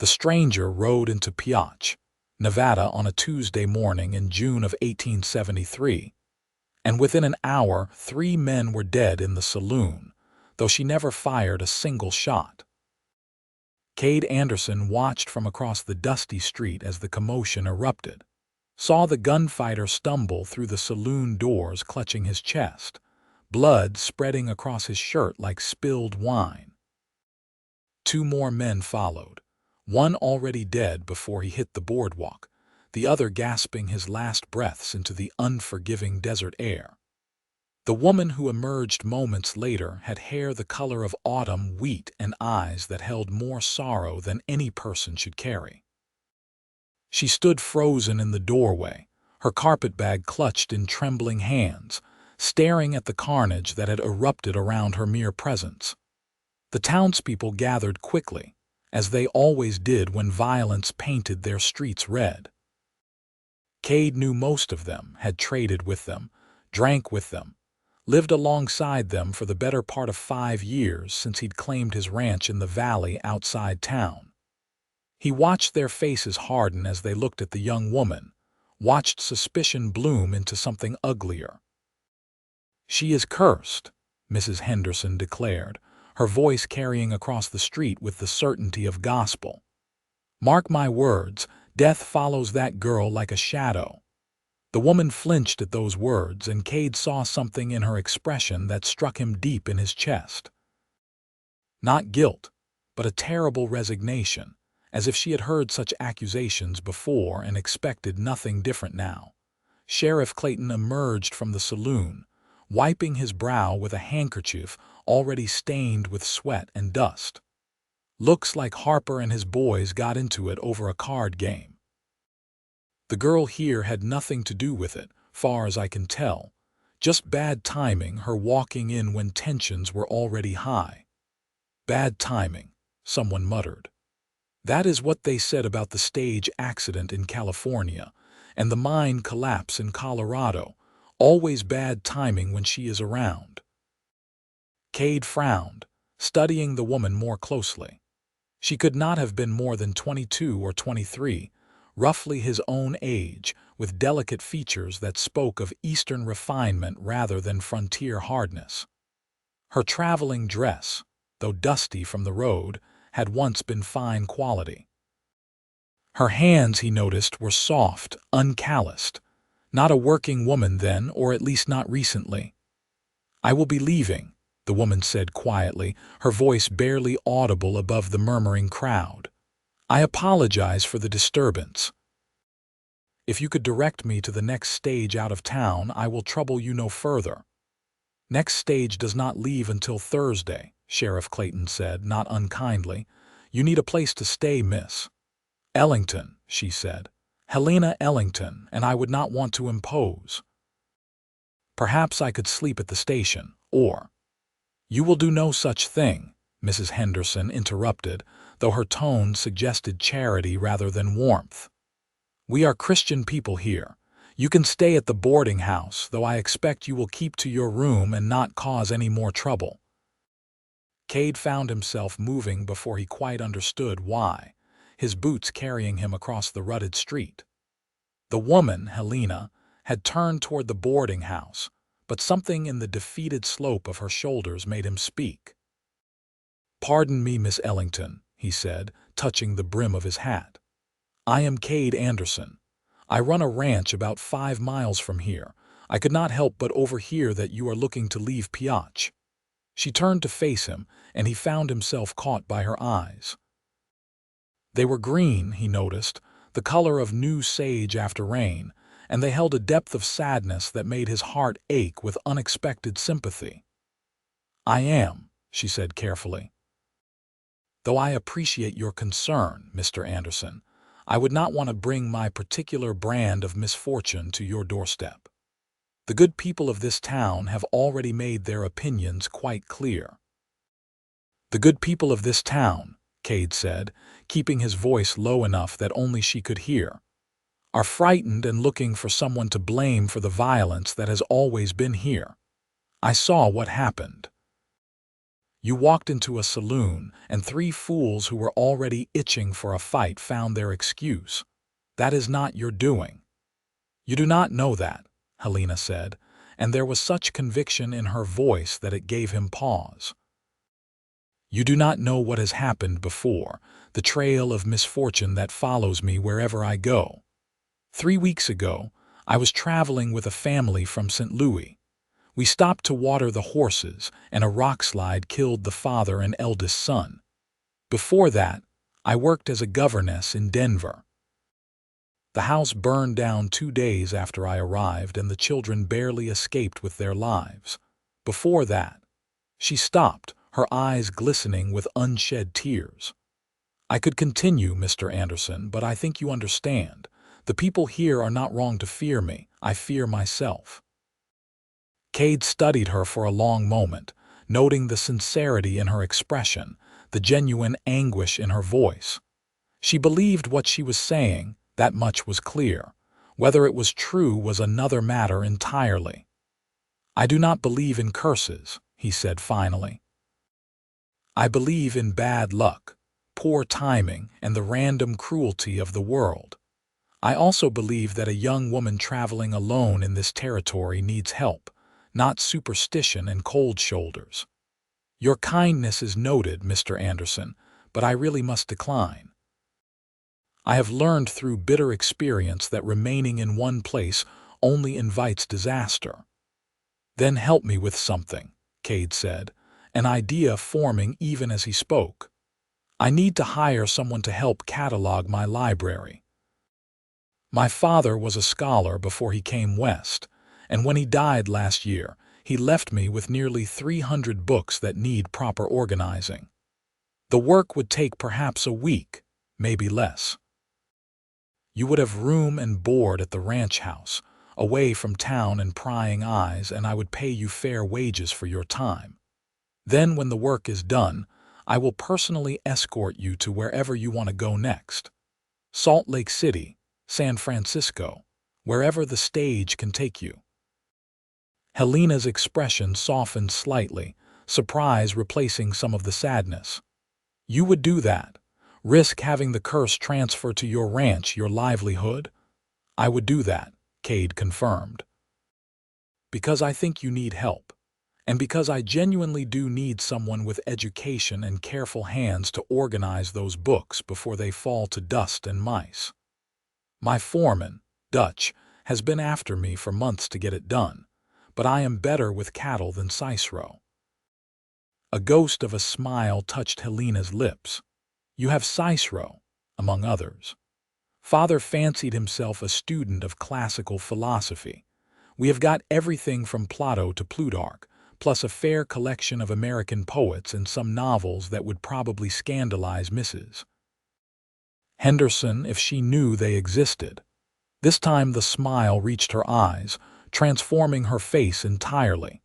The stranger rode into Pioche, Nevada on a Tuesday morning in June of 1873, and within an hour 3 men were dead in the saloon, though she never fired a single shot. Kade Anderson watched from across the dusty street as the commotion erupted, saw the gunfighter stumble through the saloon doors clutching his chest, blood spreading across his shirt like spilled wine. 2 more men followed, one already dead before he hit the boardwalk, the other gasping his last breaths into the unforgiving desert air. The woman who emerged moments later had hair the color of autumn wheat and eyes that held more sorrow than any person should carry. She stood frozen in the doorway, her carpetbag clutched in trembling hands, staring at the carnage that had erupted around her mere presence. The townspeople gathered quickly, as they always did when violence painted their streets red. Kade knew most of them, had traded with them, drank with them, lived alongside them for the better part of 5 years since he'd claimed his ranch in the valley outside town. He watched their faces harden as they looked at the young woman, watched suspicion bloom into something uglier. "She is cursed," Mrs. Henderson declared, her voice carrying across the street with the certainty of gospel. "Mark my words, death follows that girl like a shadow." The woman flinched at those words, and Kade saw something in her expression that struck him deep in his chest. Not guilt, but a terrible resignation, as if she had heard such accusations before and expected nothing different now. Sheriff Clayton emerged from the saloon, wiping his brow with a handkerchief already stained with sweat and dust. "Looks like Harper and his boys got into it over a card game. The girl here had nothing to do with it, far as I can tell. Just bad timing, her walking in when tensions were already high." "Bad timing," someone muttered. "That is what they said about the stage accident in California and the mine collapse in Colorado. Always bad timing when she is around." Kade frowned, studying the woman more closely. She could not have been more than 22 or 23, roughly his own age, with delicate features that spoke of Eastern refinement rather than frontier hardness. Her traveling dress, though dusty from the road, had once been fine quality. Her hands, he noticed, were soft, uncalloused. Not a working woman then, or at least not recently. "I will be leaving," the woman said quietly, her voice barely audible above the murmuring crowd. "I apologize for the disturbance. If you could direct me to the next stage out of town, I will trouble you no further." "Next stage does not leave until Thursday," Sheriff Clayton said, not unkindly. "You need a place to stay, Miss Ellington," she said. "Helena Ellington, and I would not want to impose." "Perhaps I could sleep at the station, or—" "You will do no such thing," Mrs. Henderson interrupted, though her tone suggested charity rather than warmth. "We are Christian people here. You can stay at the boarding house, though I expect you will keep to your room and not cause any more trouble." Kade found himself moving before he quite understood why, his boots carrying him across the rutted street. The woman, Helena, had turned toward the boarding house, but something in the defeated slope of her shoulders made him speak. "Pardon me, Miss Ellington," he said, touching the brim of his hat. "I am Kade Anderson. I run a ranch about 5 miles from here. I could not help but overhear that you are looking to leave Pioche." She turned to face him, and he found himself caught by her eyes. They were green, he noticed, the color of new sage after rain, and they held a depth of sadness that made his heart ache with unexpected sympathy. "I am," she said carefully. "Though I appreciate your concern, Mr. Anderson, I would not want to bring my particular brand of misfortune to your doorstep. The good people of this town have already made their opinions quite clear." "The good people of this town," Kade said, keeping his voice low enough that only she could hear, "are frightened and looking for someone to blame for the violence that has always been here. I saw what happened." You walked into a saloon, and three fools who were already itching for a fight found their excuse. That is not your doing." "You do not know that," Helena said, and there was such conviction in her voice that it gave him pause. "You do not know what has happened before, the trail of misfortune that follows me wherever I go. 3 weeks ago, I was traveling with a family from St. Louis. We stopped to water the horses, and a rockslide killed the father and eldest son. Before that, I worked as a governess in Denver. The house burned down 2 days after I arrived, and the children barely escaped with their lives. Before that," she stopped, her eyes glistening with unshed tears. "I could continue, Mr. Anderson, but I think you understand. The people here are not wrong to fear me. I fear myself." Kade studied her for a long moment, noting the sincerity in her expression, the genuine anguish in her voice. She believed what she was saying, that much was clear. Whether it was true was another matter entirely. "I do not believe in curses," he said finally. "I believe in bad luck, poor timing, and the random cruelty of the world. I also believe that a young woman traveling alone in this territory needs help, not superstition and cold shoulders. Your kindness is noted, Mr. Anderson, but I really must decline. I have learned through bitter experience that remaining in one place only invites disaster." "Then help me with something," Kade said, an idea forming even as he spoke. "I need to hire someone to help catalog my library. My father was a scholar before he came west, and when he died last year, he left me with nearly 300 books that need proper organizing. The work would take perhaps a week, maybe less. You would have room and board at the ranch house, away from town and prying eyes, and I would pay you fair wages for your time. Then, when the work is done, I will personally escort you to wherever you want to go next. Salt Lake City, San Francisco, wherever the stage can take you." Helena's expression softened slightly, surprise replacing some of the sadness. "You would do that? Risk having the curse transfer to your ranch, your livelihood?" "I would do that," Kade confirmed. "Because I think you need help, and because I genuinely do need someone with education and careful hands to organize those books before they fall to dust and mice. My foreman, Dutch, has been after me for months to get it done, but I am better with cattle than Cicero." A ghost of a smile touched Helena's lips. "You have Cicero, among others." Father fancied himself a student of classical philosophy. "We have got everything from Plato to Plutarch, plus a fair collection of American poets and some novels that would probably scandalize Mrs. Henderson if she knew they existed." This time the smile reached her eyes, transforming her face entirely.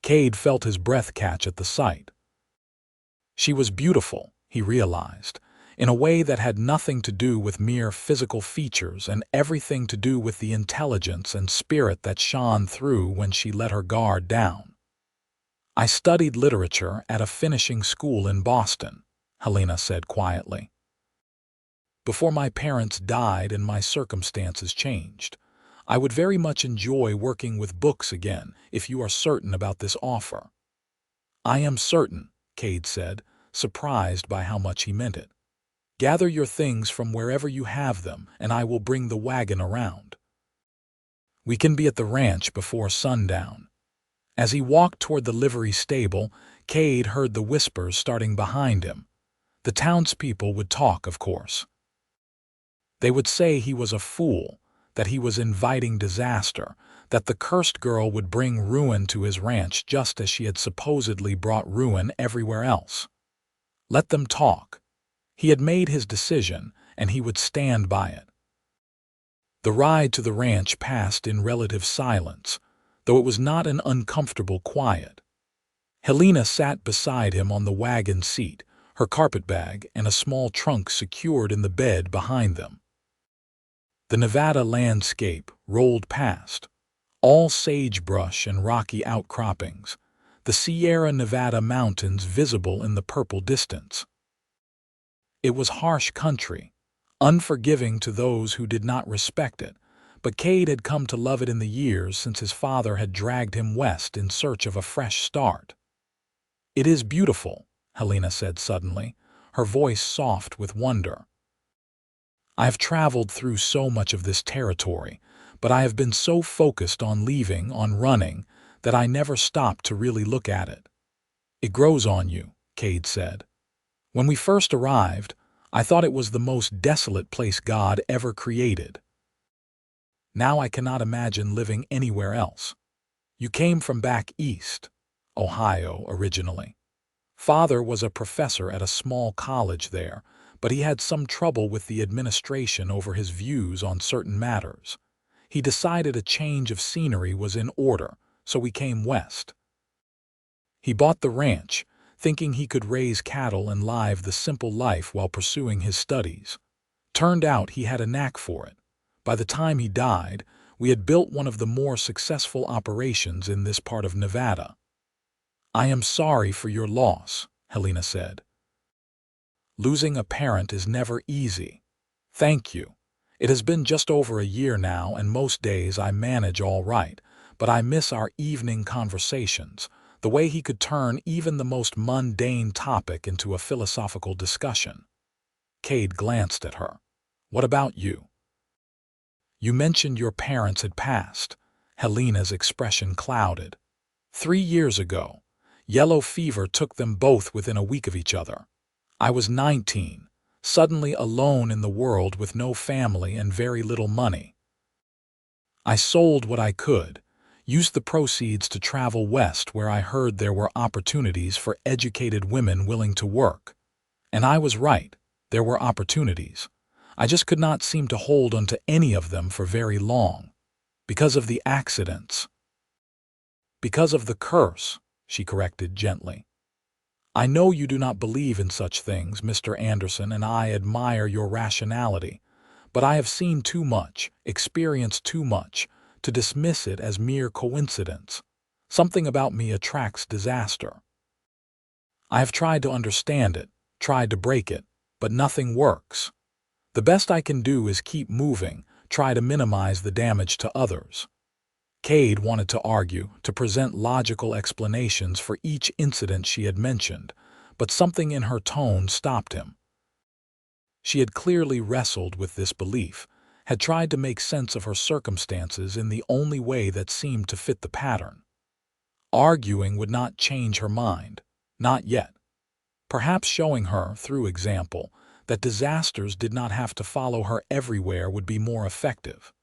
Kade felt his breath catch at the sight. She was beautiful, he realized, in a way that had nothing to do with mere physical features and everything to do with the intelligence and spirit that shone through when she let her guard down. "I studied literature at a finishing school in Boston," Helena said quietly. "Before my parents died and my circumstances changed. I would very much enjoy working with books again if you are certain about this offer." "I am certain," Kade said, surprised by how much he meant it. "Gather your things from wherever you have them, and I will bring the wagon around. We can be at the ranch before sundown." As he walked toward the livery stable, Kade heard the whispers starting behind him. The townspeople would talk, of course. They would say he was a fool, that he was inviting disaster, that the cursed girl would bring ruin to his ranch just as she had supposedly brought ruin everywhere else. Let them talk. He had made his decision, and he would stand by it. The ride to the ranch passed in relative silence, though it was not an uncomfortable quiet. Helena sat beside him on the wagon seat, her carpetbag and a small trunk secured in the bed behind them. The Nevada landscape rolled past, all sagebrush and rocky outcroppings. the Sierra Nevada mountains visible in the purple distance. It was harsh country, unforgiving to those who did not respect it, but Kade had come to love it in the years since his father had dragged him west in search of a fresh start. "It is beautiful," Helena said suddenly, her voice soft with wonder. "I have traveled through so much of this territory, but I have been so focused on leaving, on running, that I never stopped to really look at it." "It grows on you," Kade said. "When we first arrived, I thought it was the most desolate place God ever created. Now I cannot imagine living anywhere else." "You came from back east, Ohio, originally." "Father was a professor at a small college there, but he had some trouble with the administration over his views on certain matters. He decided a change of scenery was in order, so we came west. He bought the ranch, thinking he could raise cattle and live the simple life while pursuing his studies. Turned out he had a knack for it. By the time he died, we had built one of the more successful operations in this part of Nevada." "I am sorry for your loss," Helena said. "Losing a parent is never easy." "Thank you. It has been just over a year now, and most days I manage all right, but I miss our evening conversations, the way he could turn even the most mundane topic into a philosophical discussion." Kade glanced at her. "What about you?" "You mentioned your parents had passed." Helena's expression clouded. 3 years ago. Yellow fever took them both within a week of each other. I was 19, suddenly alone in the world with no family and very little money. I sold what I could, used the proceeds to travel west where I heard there were opportunities for educated women willing to work. And I was right, there were opportunities. I just could not seem to hold onto any of them for very long. Because of the accidents. Because of the curse, she corrected gently. "I know you do not believe in such things, Mr. Anderson, and I admire your rationality, but I have seen too much, experienced too much, to dismiss it as mere coincidence. Something about me attracts disaster. I have tried to understand it, tried to break it, but nothing works. The best I can do is keep moving, try to minimize the damage to others." Kade wanted to argue, to present logical explanations for each incident she had mentioned, but something in her tone stopped him. She had clearly wrestled with this belief, had tried to make sense of her circumstances in the only way that seemed to fit the pattern. Arguing would not change her mind, not yet. Perhaps showing her, through example, that disasters did not have to follow her everywhere would be more effective.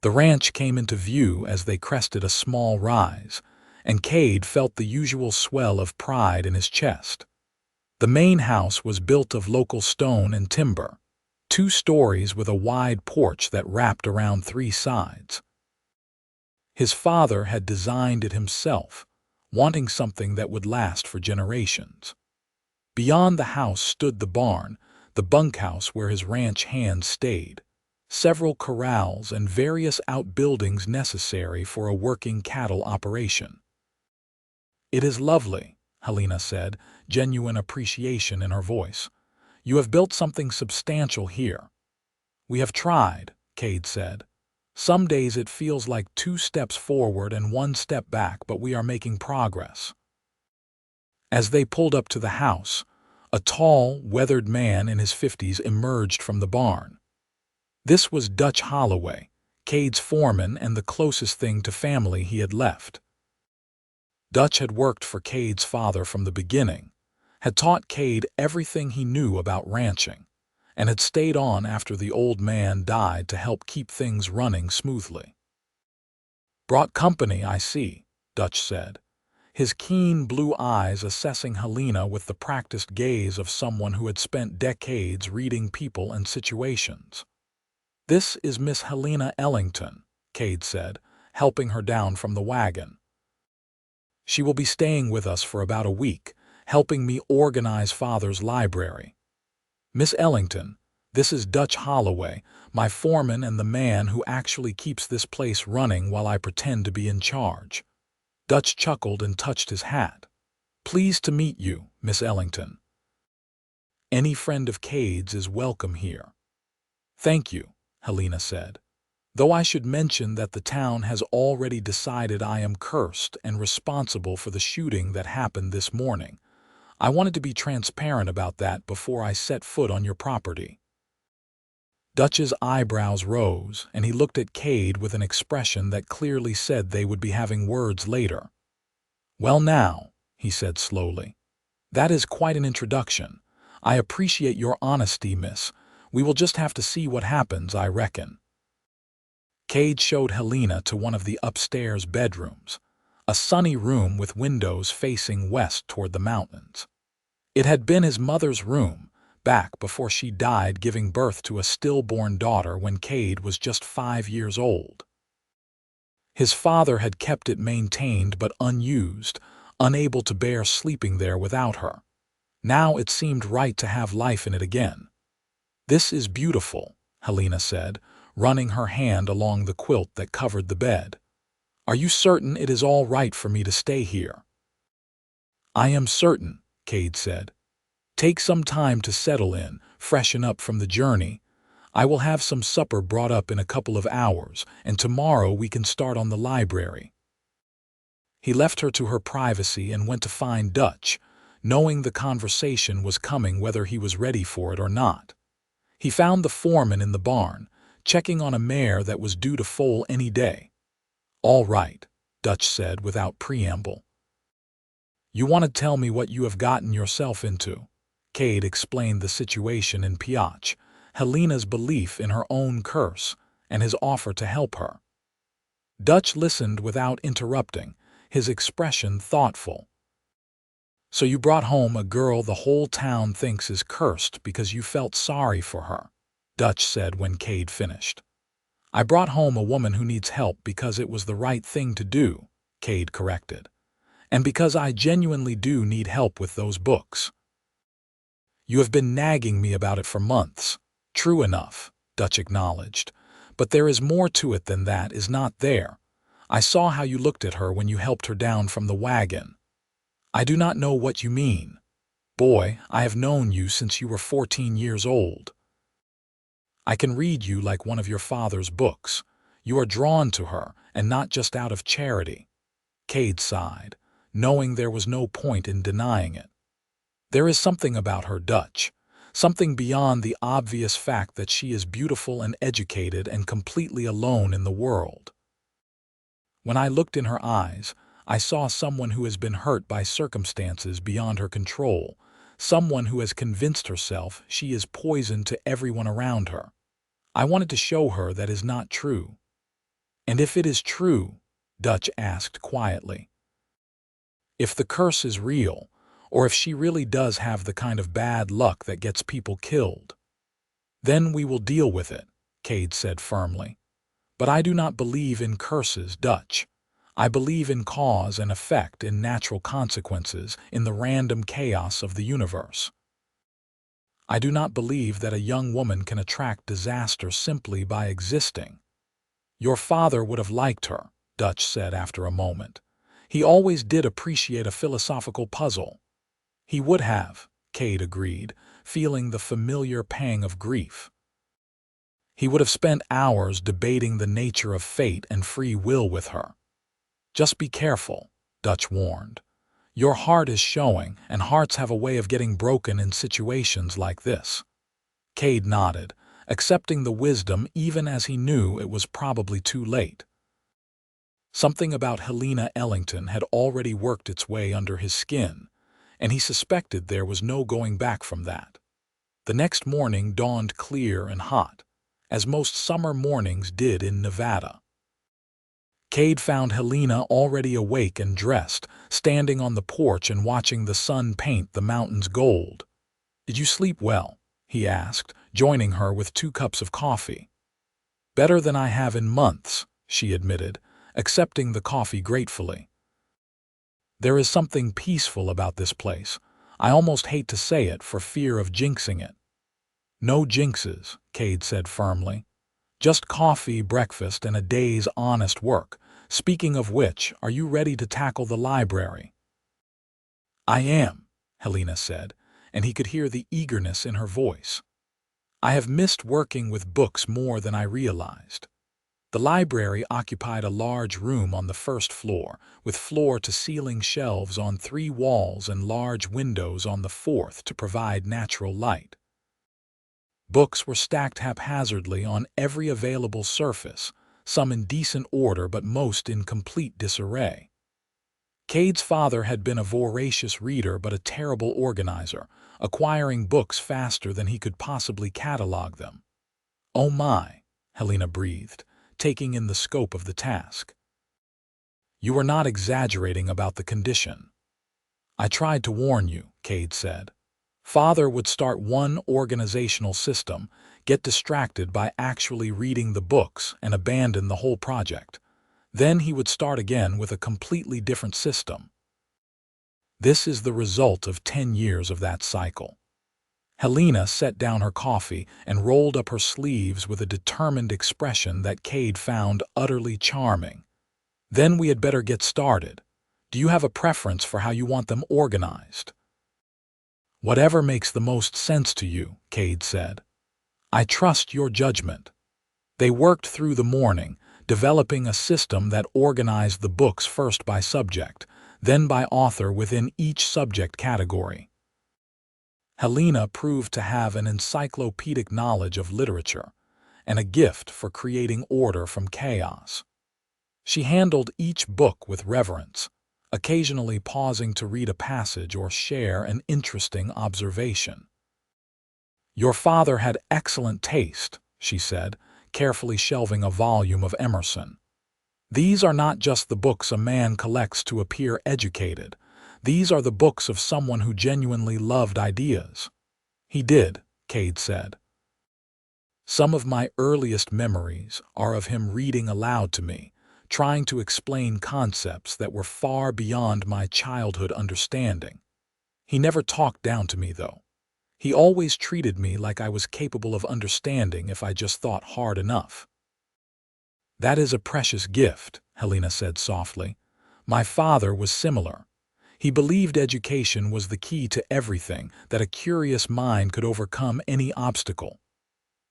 The ranch came into view as they crested a small rise, and Kade felt the usual swell of pride in his chest. The main house was built of local stone and timber, 2 stories with a wide porch that wrapped around 3 sides. His father had designed it himself, wanting something that would last for generations. Beyond the house stood the barn, the bunkhouse where his ranch hands stayed, several corrals and various outbuildings necessary for a working cattle operation. "It is lovely," Helena said, genuine appreciation in her voice. "You have built something substantial here." "We have tried," Kade said. "Some days it feels like 2 steps forward and 1 step back, but we are making progress." As they pulled up to the house, a tall, weathered man in his 50s emerged from the barn. This was Dutch Holloway, Kade's foreman and the closest thing to family he had left. Dutch had worked for Kade's father from the beginning, had taught Kade everything he knew about ranching, and had stayed on after the old man died to help keep things running smoothly. "Brought company, I see," Dutch said, his keen blue eyes assessing Helena with the practiced gaze of someone who had spent decades reading people and situations. "This is Miss Helena Ellington," Kade said, helping her down from the wagon. "She will be staying with us for about a week, helping me organize Father's library. Miss Ellington, this is Dutch Holloway, my foreman and the man who actually keeps this place running while I pretend to be in charge." Dutch chuckled and touched his hat. "Pleased to meet you, Miss Ellington. Any friend of Kade's is welcome here." "Thank you," Helena said. "Though I should mention that the town has already decided I am cursed and responsible for the shooting that happened this morning. I wanted to be transparent about that before I set foot on your property." Dutch's eyebrows rose, and he looked at Kade with an expression that clearly said they would be having words later. "Well now," he said slowly, "that is quite an introduction. I appreciate your honesty, miss. We will just have to see what happens, I reckon." Kade showed Helena to one of the upstairs bedrooms, a sunny room with windows facing west toward the mountains. It had been his mother's room, back before she died giving birth to a stillborn daughter when Kade was just 5 years old. His father had kept it maintained but unused, unable to bear sleeping there without her. Now it seemed right to have life in it again. "This is beautiful," Helena said, running her hand along the quilt that covered the bed. "Are you certain it is all right for me to stay here?" "I am certain," Kade said. "Take some time to settle in, freshen up from the journey. I will have some supper brought up in a couple of hours, and tomorrow we can start on the library." He left her to her privacy and went to find Dutch, knowing the conversation was coming whether he was ready for it or not. He found the foreman in the barn, checking on a mare that was due to foal any day. "All right," Dutch said without preamble. "You want to tell me what you have gotten yourself into?" Kade explained the situation in Pioche, Helena's belief in her own curse, and his offer to help her. Dutch listened without interrupting, his expression thoughtful. "So you brought home a girl the whole town thinks is cursed because you felt sorry for her," Dutch said when Kade finished. "I brought home a woman who needs help because it was the right thing to do," Kade corrected. "And because I genuinely do need help with those books." "You have been nagging me about it for months." "True enough," Dutch acknowledged. "But there is more to it than that, is not there? I saw how you looked at her when you helped her down from the wagon." "I do not know what you mean. Boy, I have known you since you were 14 years old. I can read you like one of your father's books. You are drawn to her, and not just out of charity." Kade sighed, knowing there was no point in denying it. "There is something about her, Dutch. Something beyond the obvious fact that she is beautiful and educated and completely alone in the world. When I looked in her eyes, I saw someone who has been hurt by circumstances beyond her control, someone who has convinced herself she is poison to everyone around her. I wanted to show her that is not true." "And if it is true?" Dutch asked quietly. "If the curse is real, or if she really does have the kind of bad luck that gets people killed, then we will deal with it," Kade said firmly. "But I do not believe in curses, Dutch. I believe in cause and effect, in natural consequences, in the random chaos of the universe. I do not believe that a young woman can attract disaster simply by existing." "Your father would have liked her," Dutch said after a moment. "He always did appreciate a philosophical puzzle." "He would have," Kade agreed, feeling the familiar pang of grief. "He would have spent hours debating the nature of fate and free will with her." "Just be careful," Dutch warned. "Your heart is showing, and hearts have a way of getting broken in situations like this." Kade nodded, accepting the wisdom even as he knew it was probably too late. Something about Helena Ellington had already worked its way under his skin, and he suspected there was no going back from that. The next morning dawned clear and hot, as most summer mornings did in Nevada. Kade found Helena already awake and dressed, standing on the porch and watching the sun paint the mountains gold. "Did you sleep well?" he asked, joining her with 2 cups of coffee. "Better than I have in months," she admitted, accepting the coffee gratefully. "There is something peaceful about this place. I almost hate to say it for fear of jinxing it." "No jinxes," Kade said firmly. "Just coffee, breakfast, and a day's honest work. Speaking of which, are you ready to tackle the library?" "I am," Helena said, and he could hear the eagerness in her voice. "I have missed working with books more than I realized." The library occupied a large room on the first floor, with floor-to-ceiling shelves on 3 walls and large windows on the 4th to provide natural light. Books were stacked haphazardly on every available surface, some in decent order but most in complete disarray. Kade's father had been a voracious reader but a terrible organizer, acquiring books faster than he could possibly catalog them. "Oh my," Helena breathed, taking in the scope of the task. "You are not exaggerating about the condition." "I tried to warn you," Kade said. "Father would start one organizational system, get distracted by actually reading the books, and abandon the whole project. Then he would start again with a completely different system. This is the result of 10 years of that cycle." Helena set down her coffee and rolled up her sleeves with a determined expression that Kade found utterly charming. "Then we had better get started. Do you have a preference for how you want them organized?" "Whatever makes the most sense to you," Kade said. "I trust your judgment." They worked through the morning, developing a system that organized the books first by subject, then by author within each subject category. Helena proved to have an encyclopedic knowledge of literature and a gift for creating order from chaos. She handled each book with reverence, occasionally pausing to read a passage or share an interesting observation. "Your father had excellent taste," she said, carefully shelving a volume of Emerson. "These are not just the books a man collects to appear educated. These are the books of someone who genuinely loved ideas." "He did," Kade said. "Some of my earliest memories are of him reading aloud to me, trying to explain concepts that were far beyond my childhood understanding. He never talked down to me, though. He always treated me like I was capable of understanding if I just thought hard enough." "That is a precious gift," Helena said softly. "My father was similar. He believed education was the key to everything, that a curious mind could overcome any obstacle."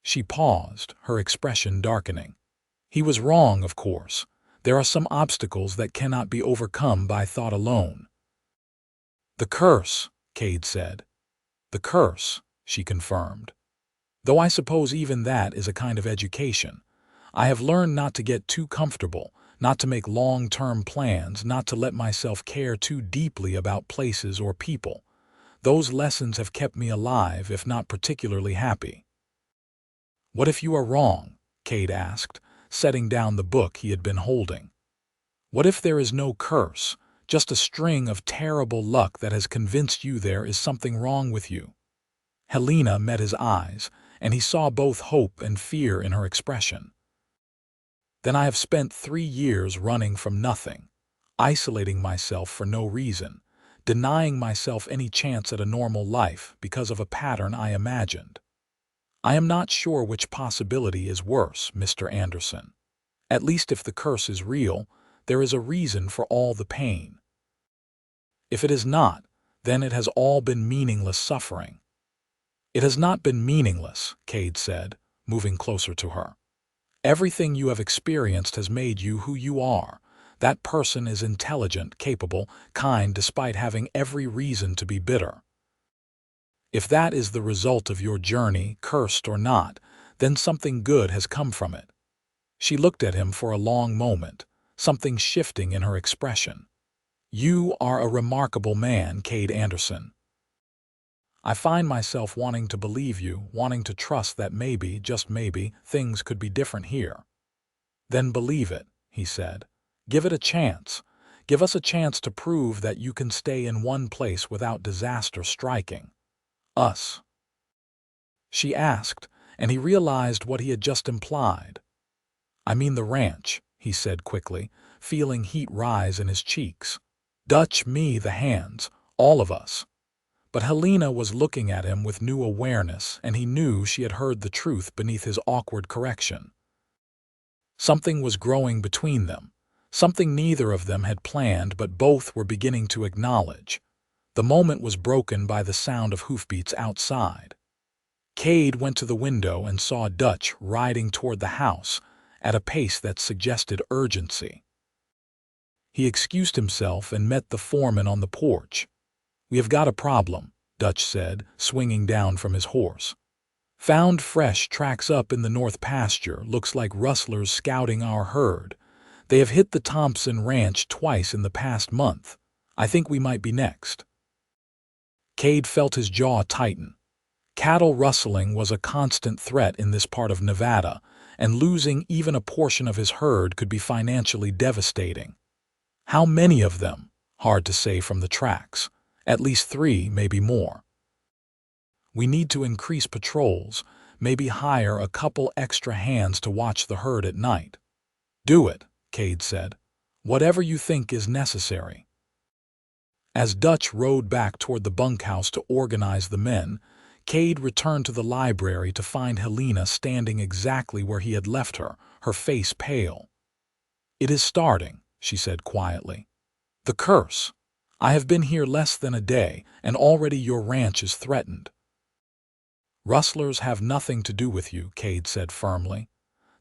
She paused, her expression darkening. "He was wrong, of course. There are some obstacles that cannot be overcome by thought alone." "The curse," Kade said. "The curse," she confirmed. "Though I suppose even that is a kind of education. I have learned not to get too comfortable, not to make long-term plans, not to let myself care too deeply about places or people. Those lessons have kept me alive, if not particularly happy." "What if you are wrong?" Kade asked, setting down the book he had been holding. "What if there is no curse, just a string of terrible luck that has convinced you there is something wrong with you?" Helena met his eyes, and he saw both hope and fear in her expression. "Then I have spent 3 years running from nothing, isolating myself for no reason, denying myself any chance at a normal life because of a pattern I imagined. I am not sure which possibility is worse, Mr. Anderson. At least if the curse is real, there is a reason for all the pain. If it is not, then it has all been meaningless suffering." "It has not been meaningless," Kade said, moving closer to her. "Everything you have experienced has made you who you are. That person is intelligent, capable, kind, despite having every reason to be bitter. If that is the result of your journey, cursed or not, then something good has come from it." She looked at him for a long moment, something shifting in her expression. "You are a remarkable man, Kade Anderson. I find myself wanting to believe you, wanting to trust that maybe, just maybe, things could be different here." "Then believe it," he said. "Give it a chance. Give us a chance to prove that you can stay in one place without disaster striking." "Us?" she asked, and he realized what he had just implied. "I mean the ranch," he said quickly, feeling heat rise in his cheeks. "Dutch, me, the hands, all of us." But Helena was looking at him with new awareness, and he knew she had heard the truth beneath his awkward correction. Something was growing between them, something neither of them had planned but both were beginning to acknowledge. The moment was broken by the sound of hoofbeats outside. Kade went to the window and saw Dutch riding toward the house at a pace that suggested urgency. He excused himself and met the foreman on the porch. "We have got a problem," Dutch said, swinging down from his horse. "Found fresh tracks up in the north pasture. Looks like rustlers scouting our herd. They have hit the Thompson Ranch twice in the past month. I think we might be next." Kade felt his jaw tighten. Cattle rustling was a constant threat in this part of Nevada, and losing even a portion of his herd could be financially devastating. How many of them? Hard to say from the tracks. At least 3, maybe more. "We need to increase patrols, maybe hire a couple extra hands to watch the herd at night." "Do it," Kade said. "Whatever you think is necessary." As Dutch rode back toward the bunkhouse to organize the men, Kade returned to the library to find Helena standing exactly where he had left her, her face pale. "It is starting," she said quietly. "The curse. I have been here less than a day, and already your ranch is threatened." "Rustlers have nothing to do with you," Kade said firmly.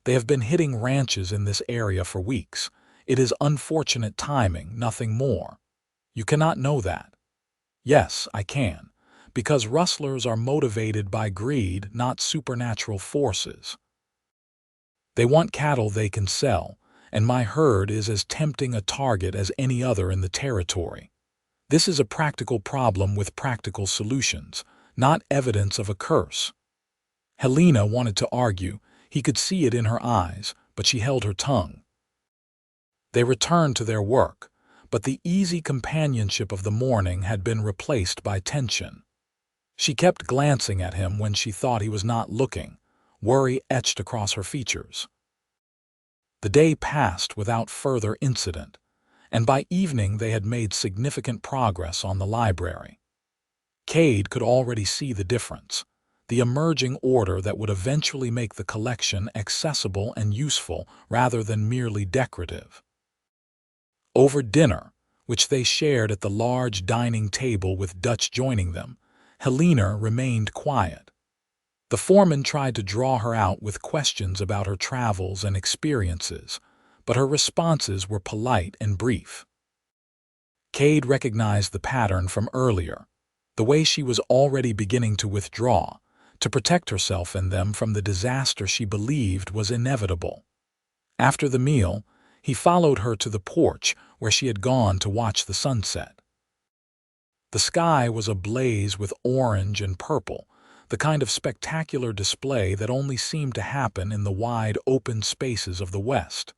"They have been hitting ranches in this area for weeks. It is unfortunate timing, nothing more. You cannot know that." "Yes, I can. Because rustlers are motivated by greed, not supernatural forces. They want cattle they can sell, and my herd is as tempting a target as any other in the territory. This is a practical problem with practical solutions, not evidence of a curse." Helena wanted to argue. He could see it in her eyes, but she held her tongue. They returned to their work, but the easy companionship of the morning had been replaced by tension. She kept glancing at him when she thought he was not looking, worry etched across her features. The day passed without further incident, and by evening they had made significant progress on the library. Kade could already see the difference, the emerging order that would eventually make the collection accessible and useful rather than merely decorative. Over dinner, which they shared at the large dining table with Dutch joining them, Helena remained quiet. The foreman tried to draw her out with questions about her travels and experiences, but her responses were polite and brief. Kade recognized the pattern from earlier, the way she was already beginning to withdraw, to protect herself and them from the disaster she believed was inevitable. After the meal, he followed her to the porch where she had gone to watch the sunset. The sky was ablaze with orange and purple, the kind of spectacular display that only seemed to happen in the wide open spaces of the West.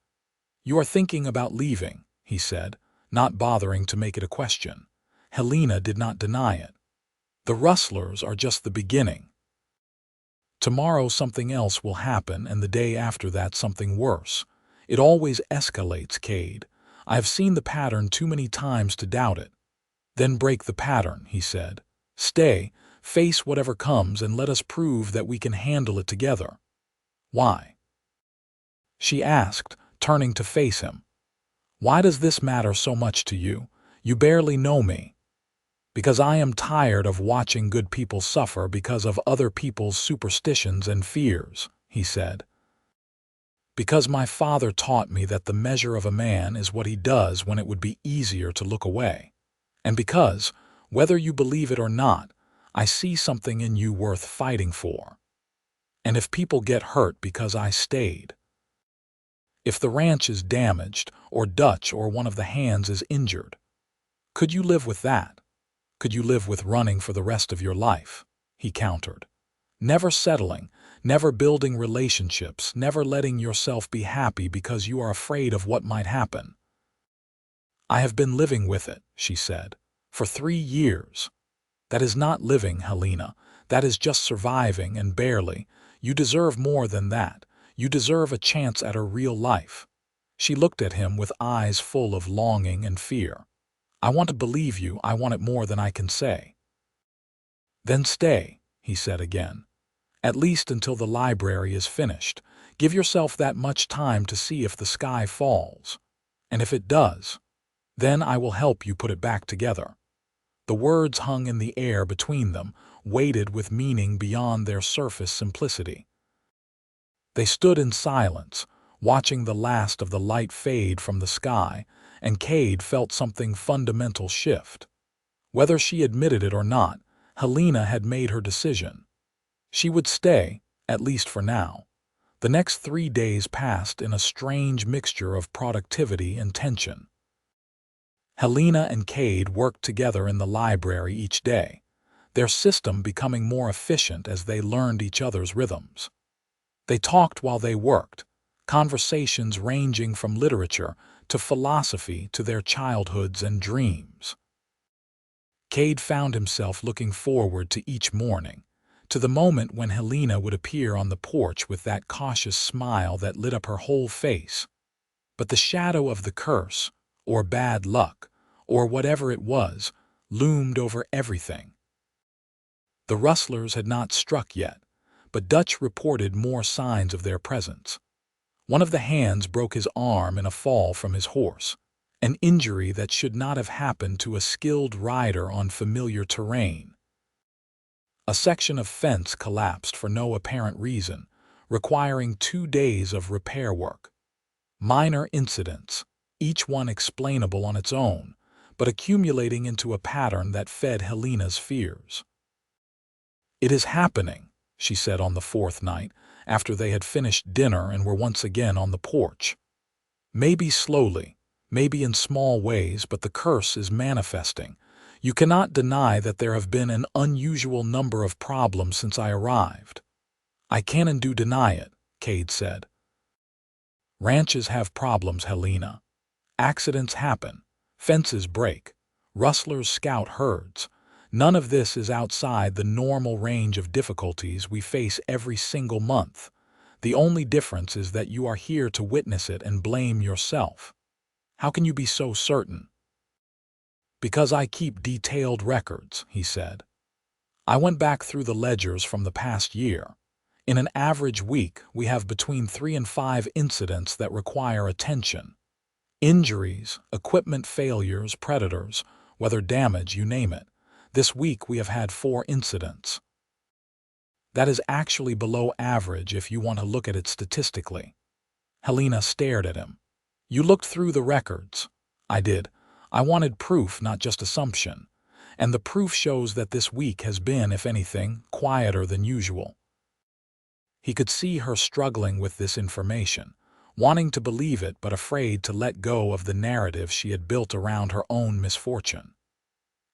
"You are thinking about leaving," he said, not bothering to make it a question. Helena did not deny it. "The rustlers are just the beginning. Tomorrow something else will happen, and the day after that something worse. It always escalates, Kade. I have seen the pattern too many times to doubt it." "Then break the pattern," he said. "Stay, face whatever comes, and let us prove that we can handle it together." "Why?" she asked, turning to face him. "Why does this matter so much to you? You barely know me." "Because I am tired of watching good people suffer because of other people's superstitions and fears," he said. "Because my father taught me that the measure of a man is what he does when it would be easier to look away. And because, whether you believe it or not, I see something in you worth fighting for. And if people get hurt because I stayed, if the ranch is damaged, or Dutch or one of the hands is injured, could you live with that? Could you live with running for the rest of your life?" he countered. "Never settling, never building relationships, never letting yourself be happy because you are afraid of what might happen." "I have been living with it," she said, "for 3 years. That is not living, Helena. That is just surviving, and barely. You deserve more than that. You deserve a chance at a real life." She looked at him with eyes full of longing and fear. "I want to believe you. I want it more than I can say." "Then stay," he said again. "At least until the library is finished. Give yourself that much time to see if the sky falls. And if it does, then I will help you put it back together." The words hung in the air between them, weighted with meaning beyond their surface simplicity. They stood in silence, watching the last of the light fade from the sky, and Kade felt something fundamental shift. Whether she admitted it or not, Helena had made her decision. She would stay, at least for now. The next 3 days passed in a strange mixture of productivity and tension. Helena and Kade worked together in the library each day, their system becoming more efficient as they learned each other's rhythms. They talked while they worked, conversations ranging from literature to philosophy to their childhoods and dreams. Kade found himself looking forward to each morning, to the moment when Helena would appear on the porch with that cautious smile that lit up her whole face. But the shadow of the curse, or bad luck, or whatever it was, loomed over everything. The rustlers had not struck yet, but Dutch reported more signs of their presence. One of the hands broke his arm in a fall from his horse, an injury that should not have happened to a skilled rider on familiar terrain. A section of fence collapsed for no apparent reason, requiring 2 days of repair work. Minor incidents, each one explainable on its own, but accumulating into a pattern that fed Helena's fears. "It is happening," she said on the 4th night, after they had finished dinner and were once again on the porch. "Maybe slowly, maybe in small ways, but the curse is manifesting. You cannot deny that there have been an unusual number of problems since I arrived." "I can and do deny it," Kade said. "Ranches have problems, Helena. Accidents happen. Fences break. Rustlers scout herds. None of this is outside the normal range of difficulties we face every single month. The only difference is that you are here to witness it and blame yourself." "How can you be so certain?" "Because I keep detailed records," he said. "I went back through the ledgers from the past year. In an average week, we have between 3 and 5 incidents that require attention. Injuries, equipment failures, predators, weather damage, you name it. This week we have had 4 incidents. That is actually below average if you want to look at it statistically." Helena stared at him. "You looked through the records." "I did. I wanted proof, not just assumption. And the proof shows that this week has been, if anything, quieter than usual." He could see her struggling with this information, wanting to believe it but afraid to let go of the narrative she had built around her own misfortune.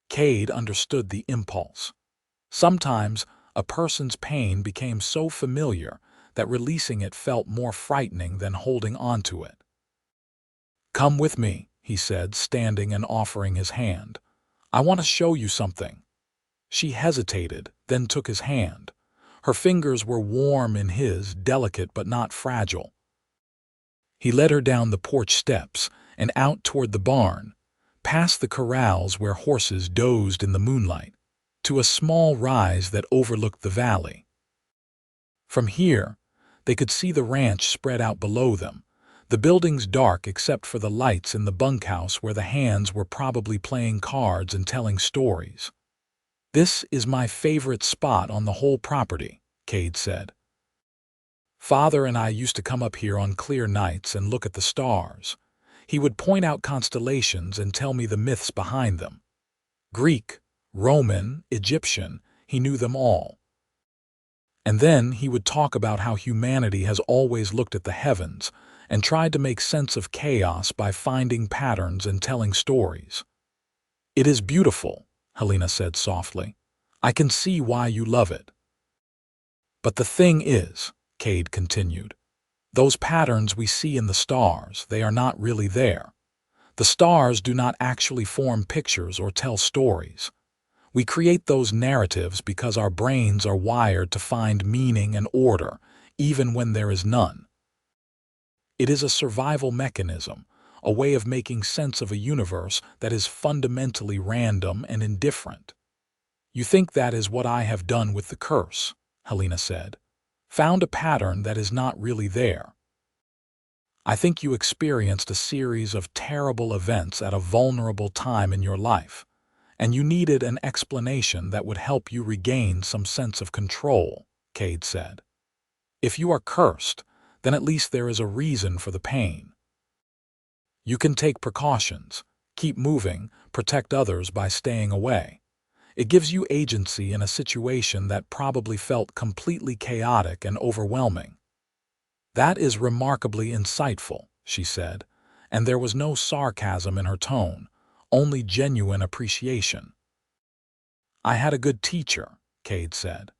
Kade understood the impulse. Sometimes a person's pain became so familiar that releasing it felt more frightening than holding on to it. "Come with me," he said, standing and offering his hand. "I want to show you something." She hesitated, then took his hand. Her fingers were warm in his, delicate but not fragile. He led her down the porch steps and out toward the barn, past the corrals where horses dozed in the moonlight, to a small rise that overlooked the valley. From here, they could see the ranch spread out below them, the buildings dark except for the lights in the bunkhouse where the hands were probably playing cards and telling stories. "This is my favorite spot on the whole property," Kade said. "Father and I used to come up here on clear nights and look at the stars. He would point out constellations and tell me the myths behind them. Greek, Roman, Egyptian, he knew them all. And then he would talk about how humanity has always looked at the heavens and tried to make sense of chaos by finding patterns and telling stories." "It is beautiful," Helena said softly. "I can see why you love it." "But the thing is," Kade continued, "those patterns we see in the stars, they are not really there. The stars do not actually form pictures or tell stories. We create those narratives because our brains are wired to find meaning and order, even when there is none. It is a survival mechanism, a way of making sense of a universe that is fundamentally random and indifferent." "You think that is what I have done with the curse," Helena said. "Found a pattern that is not really there." I think you experienced a series of terrible events at a vulnerable time in your life, and you needed an explanation that would help you regain some sense of control," Kade said. "If you are cursed, then at least there is a reason for the pain. You can take precautions, keep moving, protect others by staying away. It gives you agency in a situation that probably felt completely chaotic and overwhelming." "That is remarkably insightful," she said, and there was no sarcasm in her tone, only genuine appreciation. "I had a good teacher," Kade said.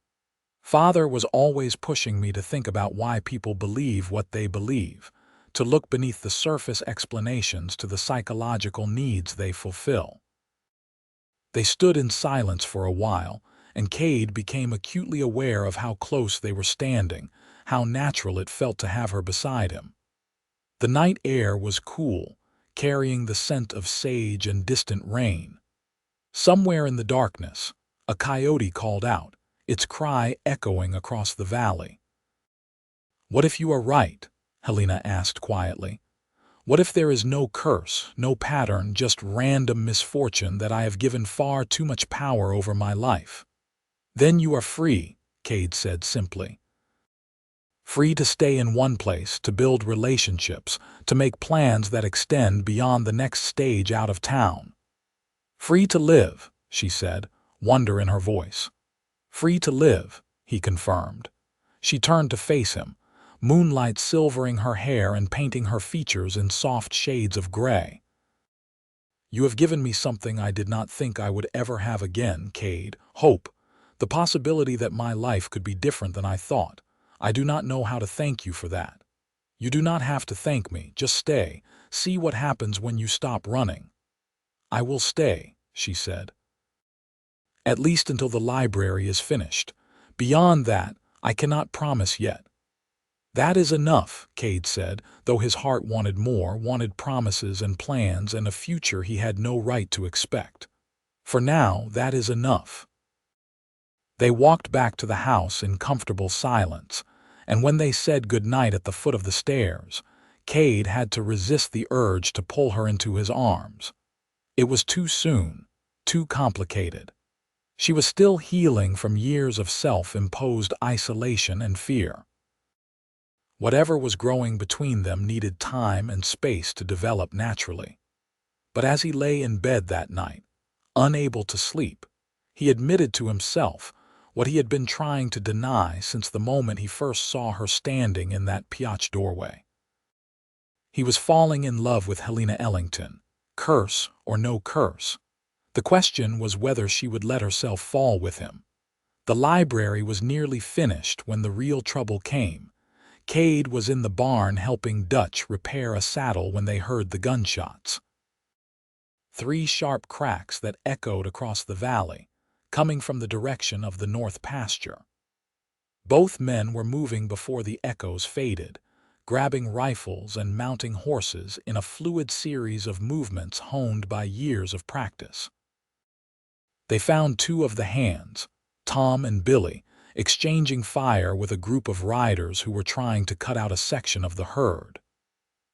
"Father was always pushing me to think about why people believe what they believe, to look beneath the surface explanations to the psychological needs they fulfill." They stood in silence for a while, and Kade became acutely aware of how close they were standing, how natural it felt to have her beside him. The night air was cool, carrying the scent of sage and distant rain. Somewhere in the darkness, a coyote called out, its cry echoing across the valley. "What if you are right?" Helena asked quietly. "What if there is no curse, no pattern, just random misfortune that I have given far too much power over my life?" "Then you are free," Kade said simply. "Free to stay in one place, to build relationships, to make plans that extend beyond the next stage out of town. Free to live," she said, wonder in her voice. "Free to live," he confirmed. She turned to face him, moonlight silvering her hair and painting her features in soft shades of gray. "You have given me something I did not think I would ever have again, Kade. Hope. The possibility that my life could be different than I thought. I do not know how to thank you for that. You do not have to thank me. Just stay. See what happens when you stop running." "I will stay," she said. "At least until the library is finished. Beyond that, I cannot promise yet." "That is enough," Kade said, though his heart wanted more, wanted promises and plans and a future he had no right to expect. "For now, that is enough." They walked back to the house in comfortable silence, and when they said goodnight at the foot of the stairs, Kade had to resist the urge to pull her into his arms. It was too soon, too complicated. She was still healing from years of self-imposed isolation and fear. Whatever was growing between them needed time and space to develop naturally. But as he lay in bed that night, unable to sleep, he admitted to himself what he had been trying to deny since the moment he first saw her standing in that Pioche doorway. He was falling in love with Helena Ellington, curse or no curse. The question was whether she would let herself fall with him. The library was nearly finished when the real trouble came. Kade was in the barn helping Dutch repair a saddle when they heard the gunshots. 3 sharp cracks that echoed across the valley, coming from the direction of the north pasture. Both men were moving before the echoes faded, grabbing rifles and mounting horses in a fluid series of movements honed by years of practice. They found 2 of the hands, Tom and Billy, exchanging fire with a group of riders who were trying to cut out a section of the herd.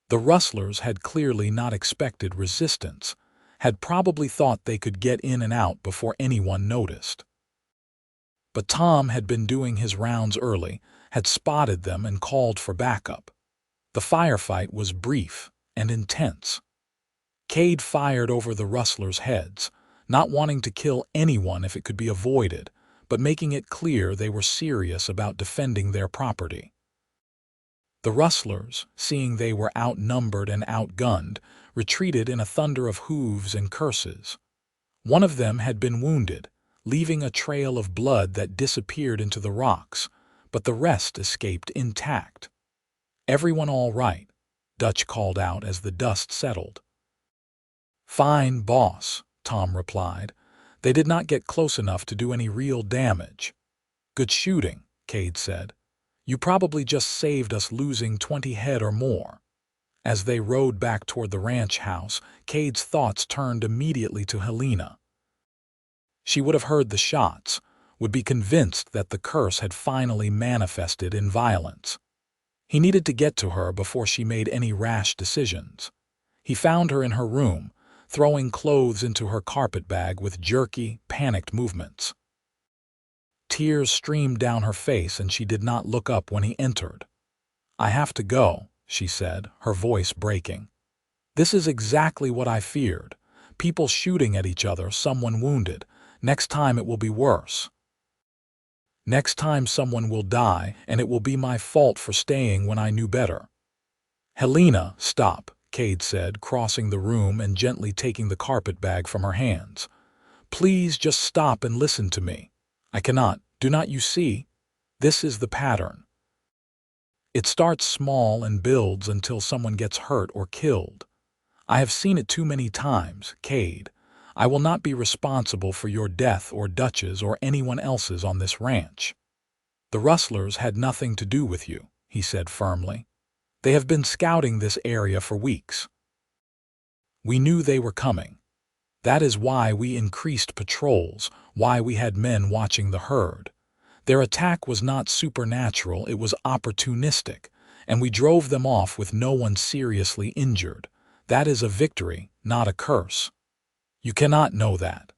The rustlers had clearly not expected resistance, had probably thought they could get in and out before anyone noticed. But Tom had been doing his rounds early, had spotted them and called for backup. The firefight was brief and intense. Kade fired over the rustlers' heads, not wanting to kill anyone if it could be avoided, but making it clear they were serious about defending their property. The rustlers, seeing they were outnumbered and outgunned, retreated in a thunder of hooves and curses. One of them had been wounded, leaving a trail of blood that disappeared into the rocks, but the rest escaped intact. "Everyone all right?" Dutch called out as the dust settled. "Fine, boss," Tom replied. "They did not get close enough to do any real damage." "Good shooting," Kade said. "You probably just saved us losing 20 head or more." As they rode back toward the ranch house, Kade's thoughts turned immediately to Helena. She would have heard the shots, would be convinced that the curse had finally manifested in violence. He needed to get to her before she made any rash decisions. He found her in her room, throwing clothes into her carpet bag with jerky, panicked movements. Tears streamed down her face and she did not look up when he entered. "I have to go," she said, her voice breaking. "This is exactly what I feared. People shooting at each other, someone wounded. Next time it will be worse. Next time someone will die, and it will be my fault for staying when I knew better." "Helena, stop," Kade said, crossing the room and gently taking the carpet bag from her hands. "Please just stop and listen to me. I cannot. Do not you see? This is the pattern. It starts small and builds until someone gets hurt or killed. I have seen it too many times, Kade. I will not be responsible for your death or Dutch's or anyone else's on this ranch. The rustlers had nothing to do with you," he said firmly. "They have been scouting this area for weeks. We knew they were coming. That is why we increased patrols, why we had men watching the herd. Their attack was not supernatural, it was opportunistic, and we drove them off with no one seriously injured. That is a victory, not a curse. You cannot know that.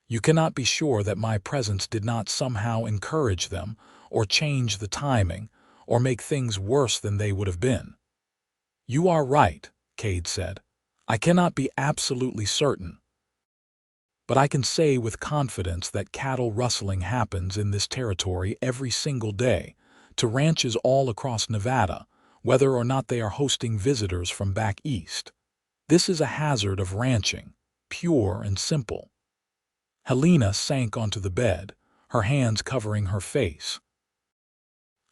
You cannot be sure that my presence did not somehow encourage them, or change the timing, or make things worse than they would have been." "You are right," Kade said. "I cannot be absolutely certain. But I can say with confidence that cattle rustling happens in this territory every single day, to ranches all across Nevada, whether or not they are hosting visitors from back east. This is a hazard of ranching, pure and simple." Helena sank onto the bed, her hands covering her face.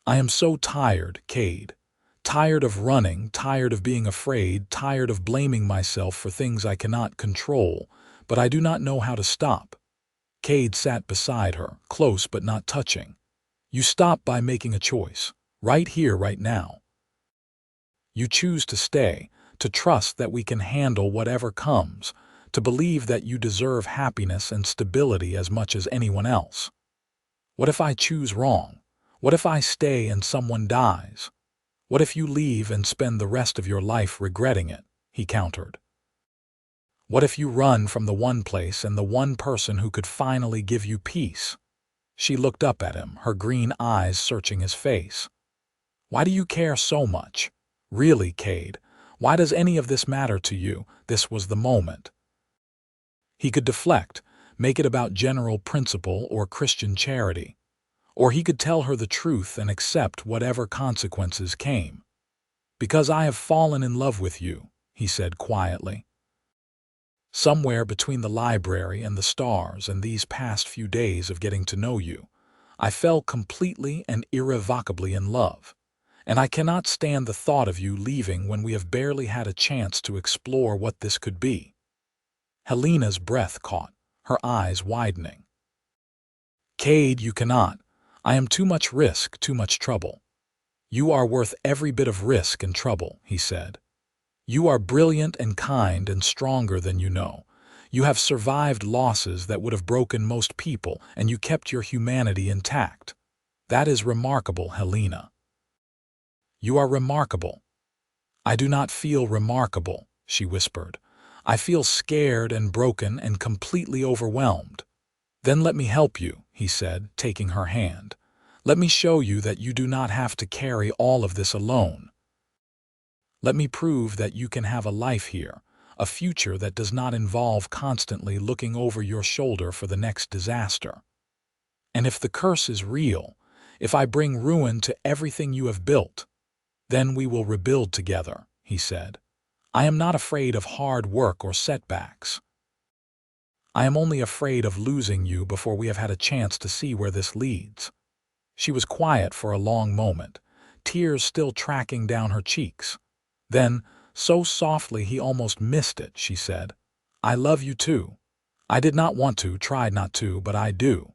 "I am so tired, Kade. Tired of running, tired of being afraid, tired of blaming myself for things I cannot control, but I do not know how to stop." Kade sat beside her, close but not touching. "You stop by making a choice, right here, right now. You choose to stay, to trust that we can handle whatever comes, to believe that you deserve happiness and stability as much as anyone else. What if I choose wrong? What if I stay and someone dies? What if you leave and spend the rest of your life regretting it?" he countered. "What if you run from the one place and the one person who could finally give you peace?" She looked up at him, her green eyes searching his face. "Why do you care so much? Really, Kade, why does any of this matter to you?" This was the moment. He could deflect, make it about general principle or Christian charity. Or he could tell her the truth and accept whatever consequences came. "Because I have fallen in love with you," he said quietly. "Somewhere between the library and the stars and these past few days of getting to know you, I fell completely and irrevocably in love. And I cannot stand the thought of you leaving when we have barely had a chance to explore what this could be." Helena's breath caught, her eyes widening. "Kade, you cannot. I am too much risk, too much trouble." "You are worth every bit of risk and trouble," he said. "You are brilliant and kind and stronger than you know. You have survived losses that would have broken most people, and you kept your humanity intact. That is remarkable, Helena. You are remarkable." "I do not feel remarkable," she whispered. "I feel scared and broken and completely overwhelmed." "Then let me help you," he said, taking her hand. "Let me show you that you do not have to carry all of this alone. Let me prove that you can have a life here, a future that does not involve constantly looking over your shoulder for the next disaster. And if the curse is real, if I bring ruin to everything you have built, then we will rebuild together," he said. "I am not afraid of hard work or setbacks. I am only afraid of losing you before we have had a chance to see where this leads." She was quiet for a long moment, tears still tracking down her cheeks. Then, so softly he almost missed it, she said, "I love you too. I did not want to, tried not to, but I do.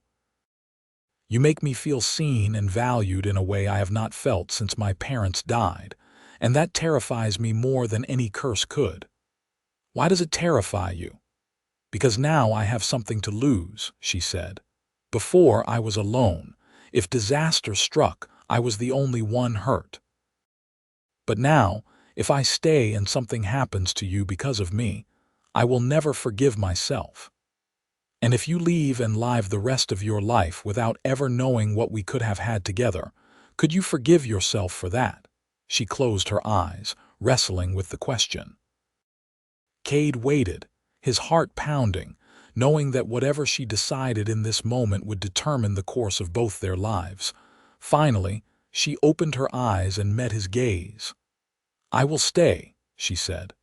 You make me feel seen and valued in a way I have not felt since my parents died, and that terrifies me more than any curse could." "Why does it terrify you?" "Because now I have something to lose," she said. "Before I was alone. If disaster struck, I was the only one hurt. But now, if I stay and something happens to you because of me, I will never forgive myself. And if you leave and live the rest of your life without ever knowing what we could have had together, could you forgive yourself for that?" She closed her eyes, wrestling with the question. Kade waited, his heart pounding, knowing that whatever she decided in this moment would determine the course of both their lives. Finally, she opened her eyes and met his gaze. "I will stay," she said,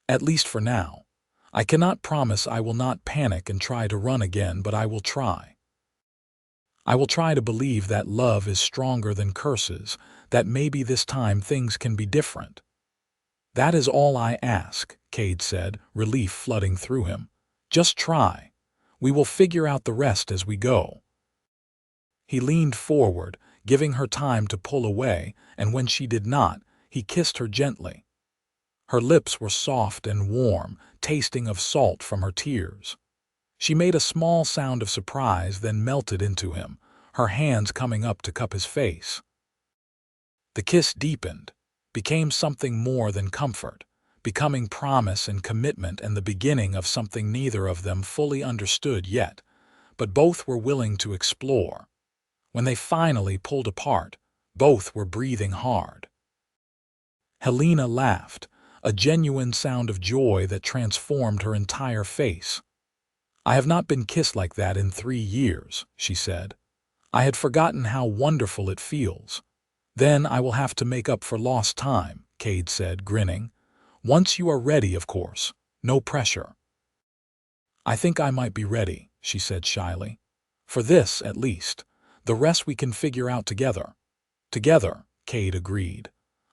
"at least for now. I cannot promise I will not panic and try to run again, but I will try. I will try to believe that love is stronger than curses, that maybe this time things can be different." "That is all I ask," Kade said, relief flooding through him. "Just try. We will figure out the rest as we go." He leaned forward, giving her time to pull away, and when she did not, he kissed her gently. Her lips were soft and warm, tasting of salt from her tears. She made a small sound of surprise, then melted into him, her hands coming up to cup his face. The kiss deepened, became something more than comfort, becoming promise and commitment and the beginning of something neither of them fully understood yet, but both were willing to explore. When they finally pulled apart, both were breathing hard. Helena laughed, a genuine sound of joy that transformed her entire face. "I have not been kissed like that in 3 years," she said. "I had forgotten how wonderful it feels." "Then I will have to make up for lost time," Kade said, grinning. "Once you are ready, of course. No pressure." "I think I might be ready," she said shyly. "For this, at least. The rest we can figure out together." "Together," Kade agreed.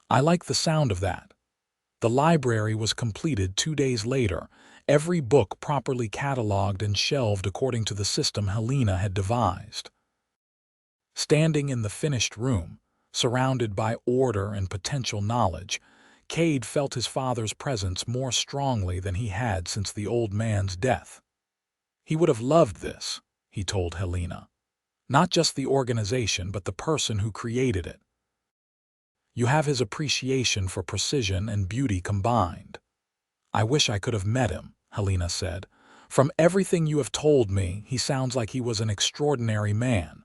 "I like the sound of that." The library was completed 2 days later, every book properly catalogued and shelved according to the system Helena had devised. Standing in the finished room, surrounded by order and potential knowledge, Kade felt his father's presence more strongly than he had since the old man's death. He would have loved this, he told Helena. Not just the organization, but the person who created it. "You have his appreciation for precision and beauty combined." "I wish I could have met him," Helena said. "From everything you have told me, he sounds like he was an extraordinary man."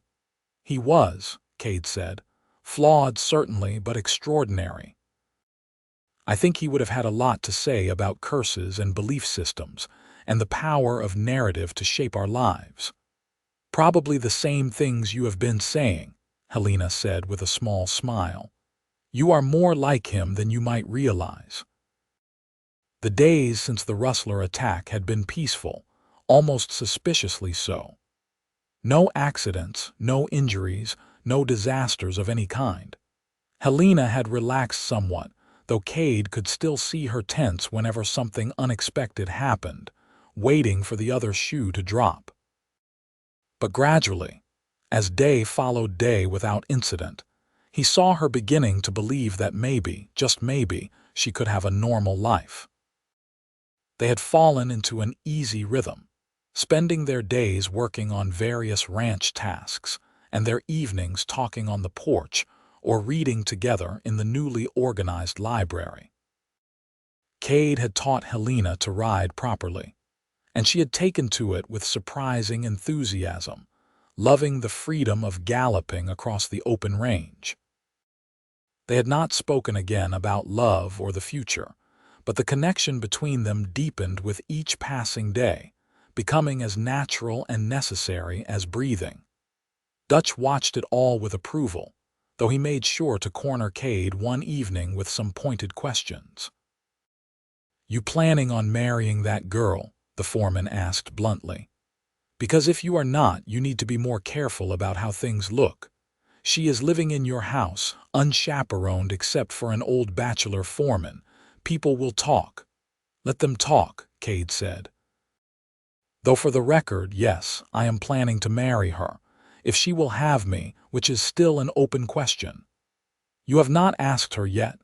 "He was," Kade said. "Flawed, certainly, but extraordinary. I think he would have had a lot to say about curses and belief systems, and the power of narrative to shape our lives." "Probably the same things you have been saying," Helena said with a small smile. "You are more like him than you might realize." The days since the Rustler attack had been peaceful, almost suspiciously so. No accidents, no injuries, no disasters of any kind. Helena had relaxed somewhat, though Kade could still see her tense whenever something unexpected happened, waiting for the other shoe to drop. But gradually, as day followed day without incident, he saw her beginning to believe that maybe, just maybe, she could have a normal life. They had fallen into an easy rhythm, spending their days working on various ranch tasks and their evenings talking on the porch or reading together in the newly organized library. Kade had taught Helena to ride properly, and she had taken to it with surprising enthusiasm, loving the freedom of galloping across the open range. They had not spoken again about love or the future, but the connection between them deepened with each passing day, becoming as natural and necessary as breathing. Dutch watched it all with approval, though he made sure to corner Kade one evening with some pointed questions. "You planning on marrying that girl?" the foreman asked bluntly. "Because if you are not, you need to be more careful about how things look. She is living in your house, unchaperoned except for an old bachelor foreman. People will talk." "Let them talk," Kade said. "Though for the record, yes, I am planning to marry her, if she will have me, which is still an open question. You have not asked her yet.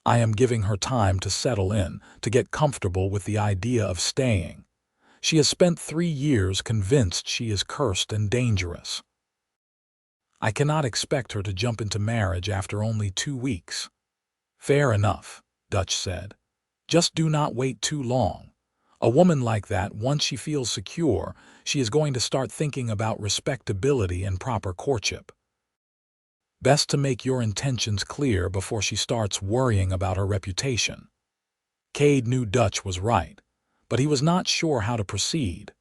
I am giving her time to settle in, to get comfortable with the idea of staying. She has spent 3 years convinced she is cursed and dangerous." I cannot expect her to jump into marriage after only 2 weeks. Fair enough, Dutch said. Just do not wait too long. A woman like that, once she feels secure, she is going to start thinking about respectability and proper courtship. Best to make your intentions clear before she starts worrying about her reputation. Kade knew Dutch was right, but he was not sure how to proceed.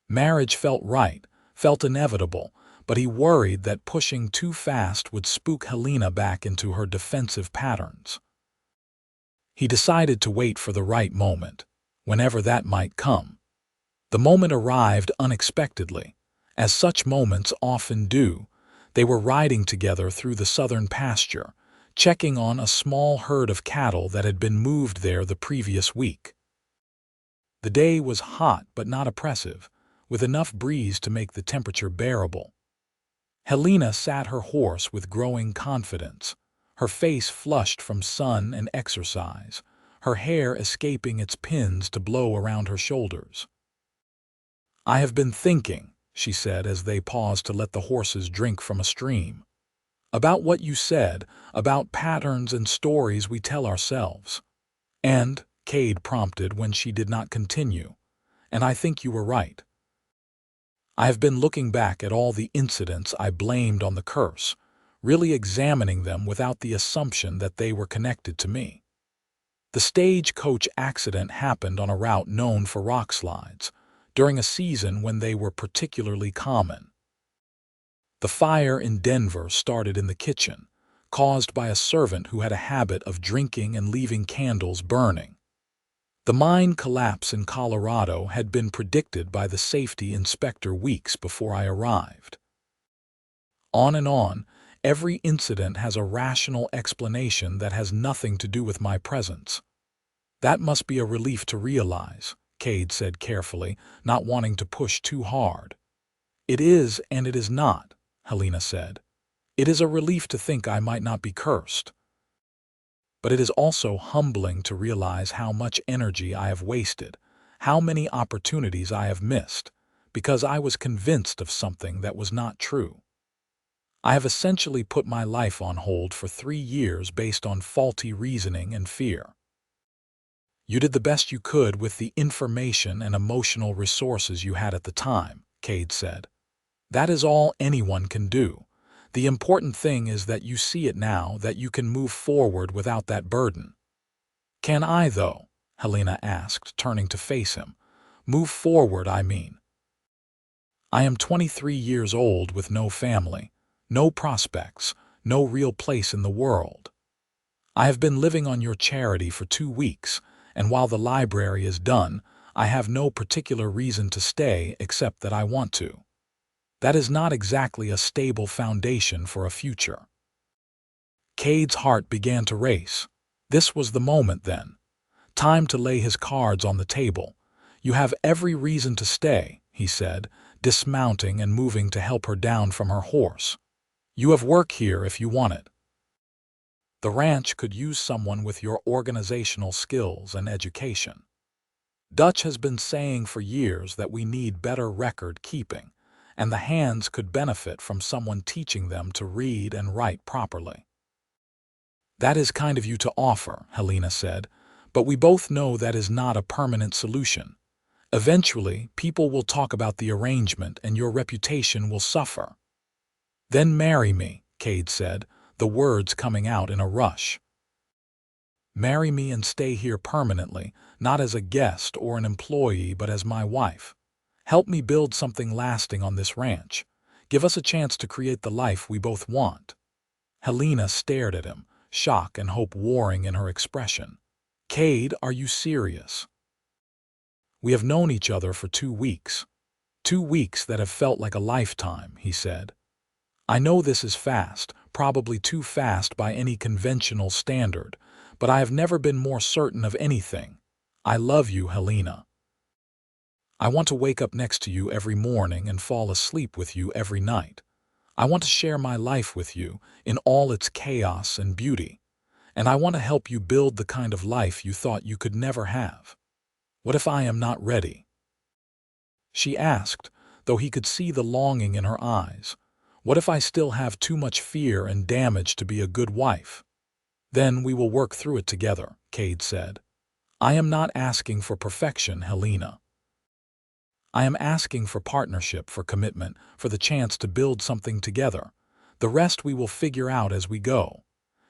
Marriage felt right, felt inevitable, but he worried that pushing too fast would spook Helena back into her defensive patterns. He decided to wait for the right moment, whenever that might come. The moment arrived unexpectedly, as such moments often do. They were riding together through the southern pasture, checking on a small herd of cattle that had been moved there the previous week. The day was hot but not oppressive, with enough breeze to make the temperature bearable. Helena sat her horse with growing confidence, her face flushed from sun and exercise, her hair escaping its pins to blow around her shoulders. "I have been thinking," she said as they paused to let the horses drink from a stream, "about what you said, about patterns and stories we tell ourselves." "And," Kade prompted when she did not continue, "and I think you were right. I have been looking back at all the incidents I blamed on the curse, really examining them without the assumption that they were connected to me. The stagecoach accident happened on a route known for rock slides, during a season when they were particularly common. The fire in Denver started in the kitchen, caused by a servant who had a habit of drinking and leaving candles burning. The mine collapse in Colorado had been predicted by the safety inspector weeks before I arrived. On and on, every incident has a rational explanation that has nothing to do with my presence. That must be a relief to realize," Kade said carefully, not wanting to push too hard. "It is and it is not," Helena said. "It is a relief to think I might not be cursed. But it is also humbling to realize how much energy I have wasted, how many opportunities I have missed, because I was convinced of something that was not true. I have essentially put my life on hold for 3 years based on faulty reasoning and fear." "You did the best you could with the information and emotional resources you had at the time," Kade said. "That is all anyone can do. The important thing is that you see it now, that you can move forward without that burden." "Can I, though?" Helena asked, turning to face him. "Move forward, I mean. I am 23 years old with no family, no prospects, no real place in the world. I have been living on your charity for 2 weeks, and while the library is done, I have no particular reason to stay except that I want to. That is not exactly a stable foundation for a future." Kade's heart began to race. This was the moment, then. Time to lay his cards on the table. "You have every reason to stay," he said, dismounting and moving to help her down from her horse. "You have work here if you want it. The ranch could use someone with your organizational skills and education. Dutch has been saying for years that we need better record keeping, and the hands could benefit from someone teaching them to read and write properly." "That is kind of you to offer," Helena said, "but we both know that is not a permanent solution. Eventually, people will talk about the arrangement and your reputation will suffer." "Then marry me," Kade said, the words coming out in a rush. "Marry me and stay here permanently, not as a guest or an employee but as my wife. Help me build something lasting on this ranch. Give us a chance to create the life we both want." Helena stared at him, shock and hope warring in her expression. "Kade, are you serious? We have known each other for 2 weeks. 2 weeks that have felt like a lifetime," he said. "I know this is fast, probably too fast by any conventional standard, but I have never been more certain of anything. I love you, Helena. I want to wake up next to you every morning and fall asleep with you every night. I want to share my life with you in all its chaos and beauty, and I want to help you build the kind of life you thought you could never have. What if I am not ready?" She asked, though he could see the longing in her eyes. What if I still have too much fear and damage to be a good wife? Then we will work through it together, Kade said. I am not asking for perfection, Helena. I am asking for partnership, for commitment, for the chance to build something together. The rest we will figure out as we go.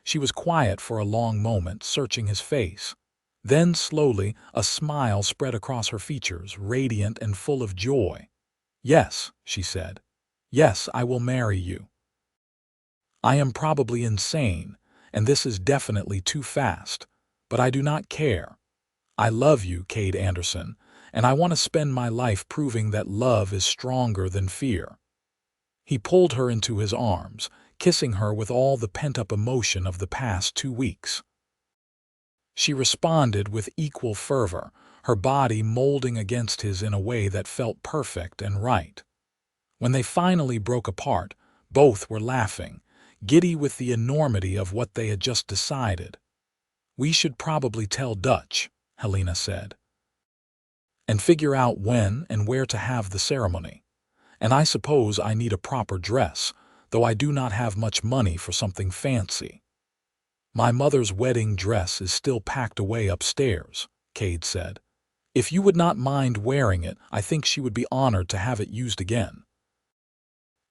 She was quiet for a long moment, searching his face. Then, slowly, a smile spread across her features, radiant and full of joy. Yes, she said. Yes, I will marry you. I am probably insane, and this is definitely too fast, but I do not care. I love you, Kade Anderson, and I want to spend my life proving that love is stronger than fear. He pulled her into his arms, kissing her with all the pent-up emotion of the past 2 weeks. She responded with equal fervor, her body molding against his in a way that felt perfect and right. When they finally broke apart, both were laughing, giddy with the enormity of what they had just decided. We should probably tell Dutch, Helena said, and figure out when and where to have the ceremony. And I suppose I need a proper dress, though I do not have much money for something fancy. My mother's wedding dress is still packed away upstairs, Kade said. If you would not mind wearing it, I think she would be honored to have it used again.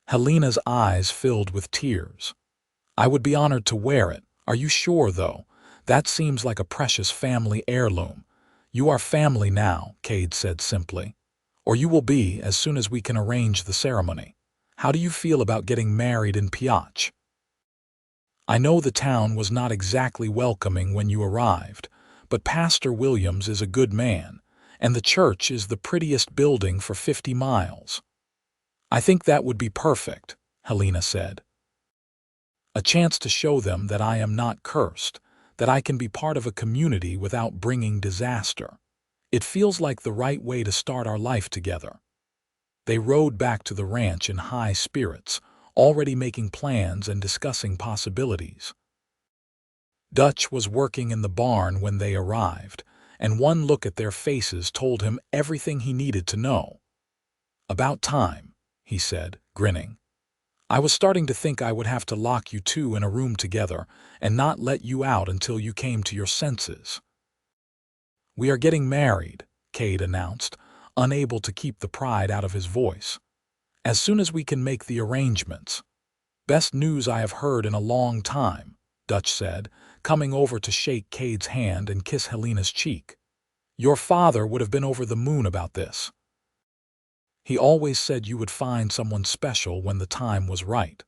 Helena's eyes filled with tears. I would be honored to wear it. Are you sure, though? That seems like a precious family heirloom. You are family now, Kade said simply. Or you will be as soon as we can arrange the ceremony. How do you feel about getting married in Pioche? I know the town was not exactly welcoming when you arrived, but Pastor Williams is a good man, and the church is the prettiest building for 50 miles. I think that would be perfect, Helena said. A chance to show them that I am not cursed, that I can be part of a community without bringing disaster. It feels like the right way to start our life together. They rode back to the ranch in high spirits, already making plans and discussing possibilities. Dutch was working in the barn when they arrived, and one look at their faces told him everything he needed to know. About time, he said, grinning. I was starting to think I would have to lock you two in a room together and not let you out until you came to your senses. We are getting married, Kade announced, unable to keep the pride out of his voice. As soon as we can make the arrangements. Best news I have heard in a long time, Dutch said, coming over to shake Kade's hand and kiss Helena's cheek. Your father would have been over the moon about this. He always said you would find someone special when the time was right.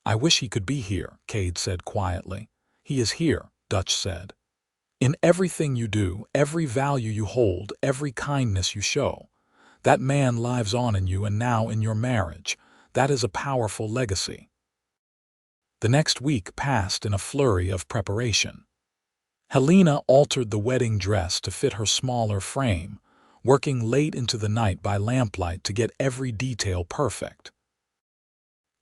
I wish he could be here, Kade said quietly. He is here, Dutch said. In everything you do, every value you hold, every kindness you show. That man lives on in you and now in your marriage. That is a powerful legacy. The next week passed in a flurry of preparation. Helena altered the wedding dress to fit her smaller frame, working late into the night by lamplight to get every detail perfect.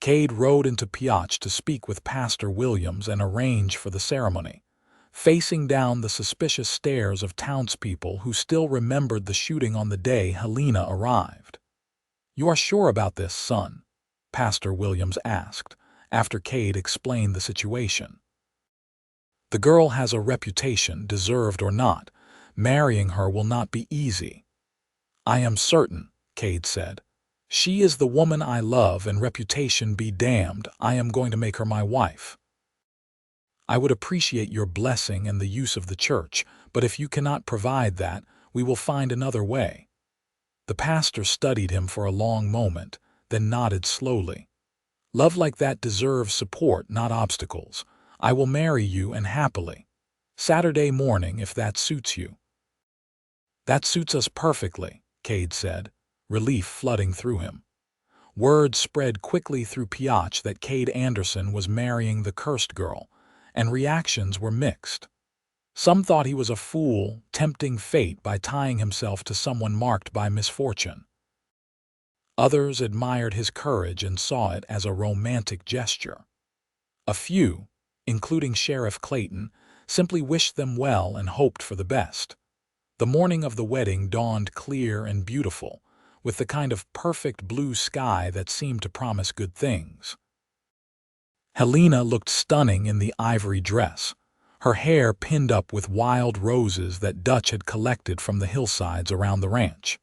Kade rode into Pioche to speak with Pastor Williams and arrange for the ceremony, facing down the suspicious stares of townspeople who still remembered the shooting on the day Helena arrived. You are sure about this, son? Pastor Williams asked, after Kade explained the situation. The girl has a reputation, deserved or not. Marrying her will not be easy. I am certain, Kade said. She is the woman I love, and reputation be damned, I am going to make her my wife. I would appreciate your blessing and the use of the church, but if you cannot provide that, we will find another way. The pastor studied him for a long moment, then nodded slowly. Love like that deserves support, not obstacles. I will marry you, and happily. Saturday morning, if that suits you. That suits us perfectly, Kade said, relief flooding through him. Word spread quickly through Pioche that Kade Anderson was marrying the cursed girl, and reactions were mixed. Some thought he was a fool, tempting fate by tying himself to someone marked by misfortune. Others admired his courage and saw it as a romantic gesture. A few, including Sheriff Clayton, simply wished them well and hoped for the best. The morning of the wedding dawned clear and beautiful, with the kind of perfect blue sky that seemed to promise good things. Helena looked stunning in the ivory dress, her hair pinned up with wild roses that Dutch had collected from the hillsides around the ranch.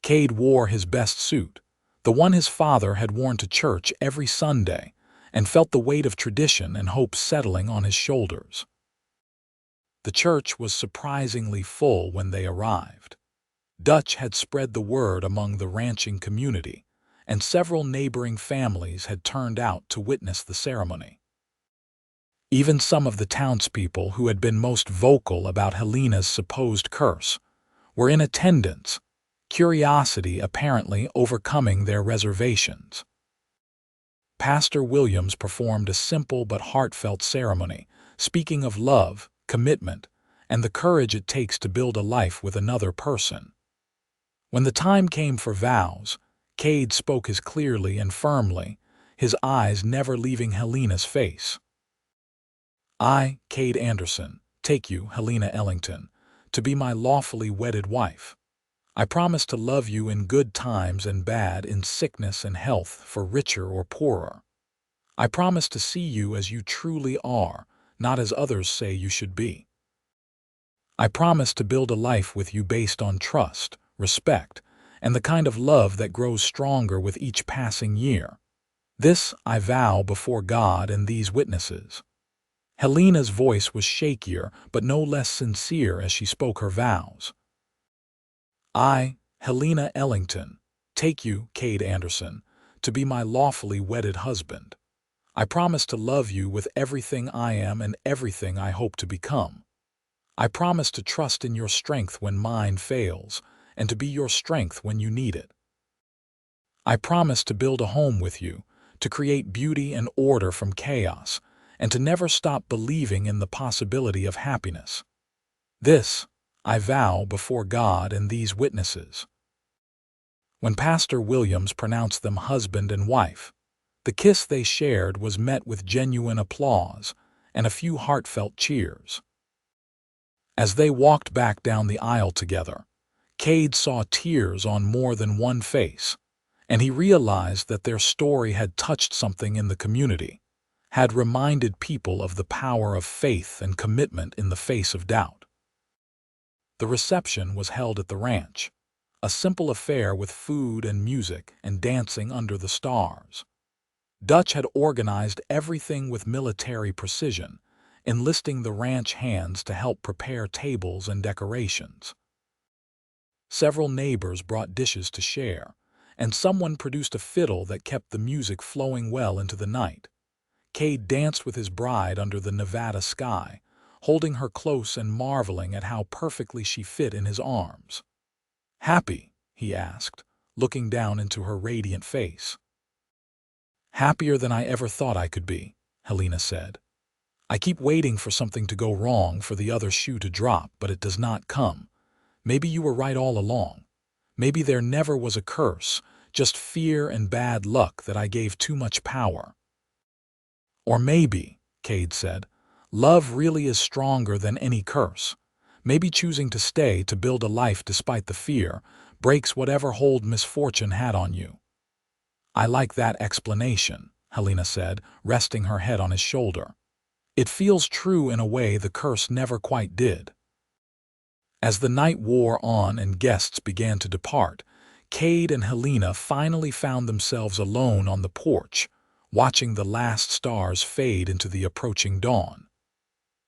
Kade wore his best suit, the one his father had worn to church every Sunday, and felt the weight of tradition and hope settling on his shoulders. The church was surprisingly full when they arrived. Dutch had spread the word among the ranching community, and several neighboring families had turned out to witness the ceremony. Even some of the townspeople who had been most vocal about Helena's supposed curse were in attendance, curiosity apparently overcoming their reservations. Pastor Williams performed a simple but heartfelt ceremony, speaking of love, commitment, and the courage it takes to build a life with another person. When the time came for vows, Kade spoke as clearly and firmly, his eyes never leaving Helena's face. I, Kade Anderson, take you, Helena Ellington, to be my lawfully wedded wife. I promise to love you in good times and bad, in sickness and health, for richer or poorer. I promise to see you as you truly are, not as others say you should be. I promise to build a life with you based on trust, respect, and the kind of love that grows stronger with each passing year. This I vow before God and these witnesses. Helena's voice was shakier, but no less sincere as she spoke her vows. I, Helena Ellington, take you, Kade Anderson, to be my lawfully wedded husband. I promise to love you with everything I am and everything I hope to become. I promise to trust in your strength when mine fails, and to be your strength when you need it. I promise to build a home with you, to create beauty and order from chaos, and to never stop believing in the possibility of happiness. This I vow before God and these witnesses. When Pastor Williams pronounced them husband and wife, the kiss they shared was met with genuine applause and a few heartfelt cheers. As they walked back down the aisle together, Kade saw tears on more than one face, and he realized that their story had touched something in the community, had reminded people of the power of faith and commitment in the face of doubt. The reception was held at the ranch, a simple affair with food and music and dancing under the stars. Dutch had organized everything with military precision, enlisting the ranch hands to help prepare tables and decorations. Several neighbors brought dishes to share, and someone produced a fiddle that kept the music flowing well into the night. Kade danced with his bride under the Nevada sky, holding her close and marveling at how perfectly she fit in his arms. "Happy?" he asked, looking down into her radiant face. "Happier than I ever thought I could be," Helena said. "I keep waiting for something to go wrong, for the other shoe to drop, but it does not come. Maybe you were right all along. Maybe there never was a curse, just fear and bad luck that I gave too much power." "Or maybe," Kade said, "love really is stronger than any curse. Maybe choosing to stay to build a life despite the fear breaks whatever hold misfortune had on you." "I like that explanation," Helena said, resting her head on his shoulder. "It feels true in a way the curse never quite did." As the night wore on and guests began to depart, Kade and Helena finally found themselves alone on the porch, watching the last stars fade into the approaching dawn.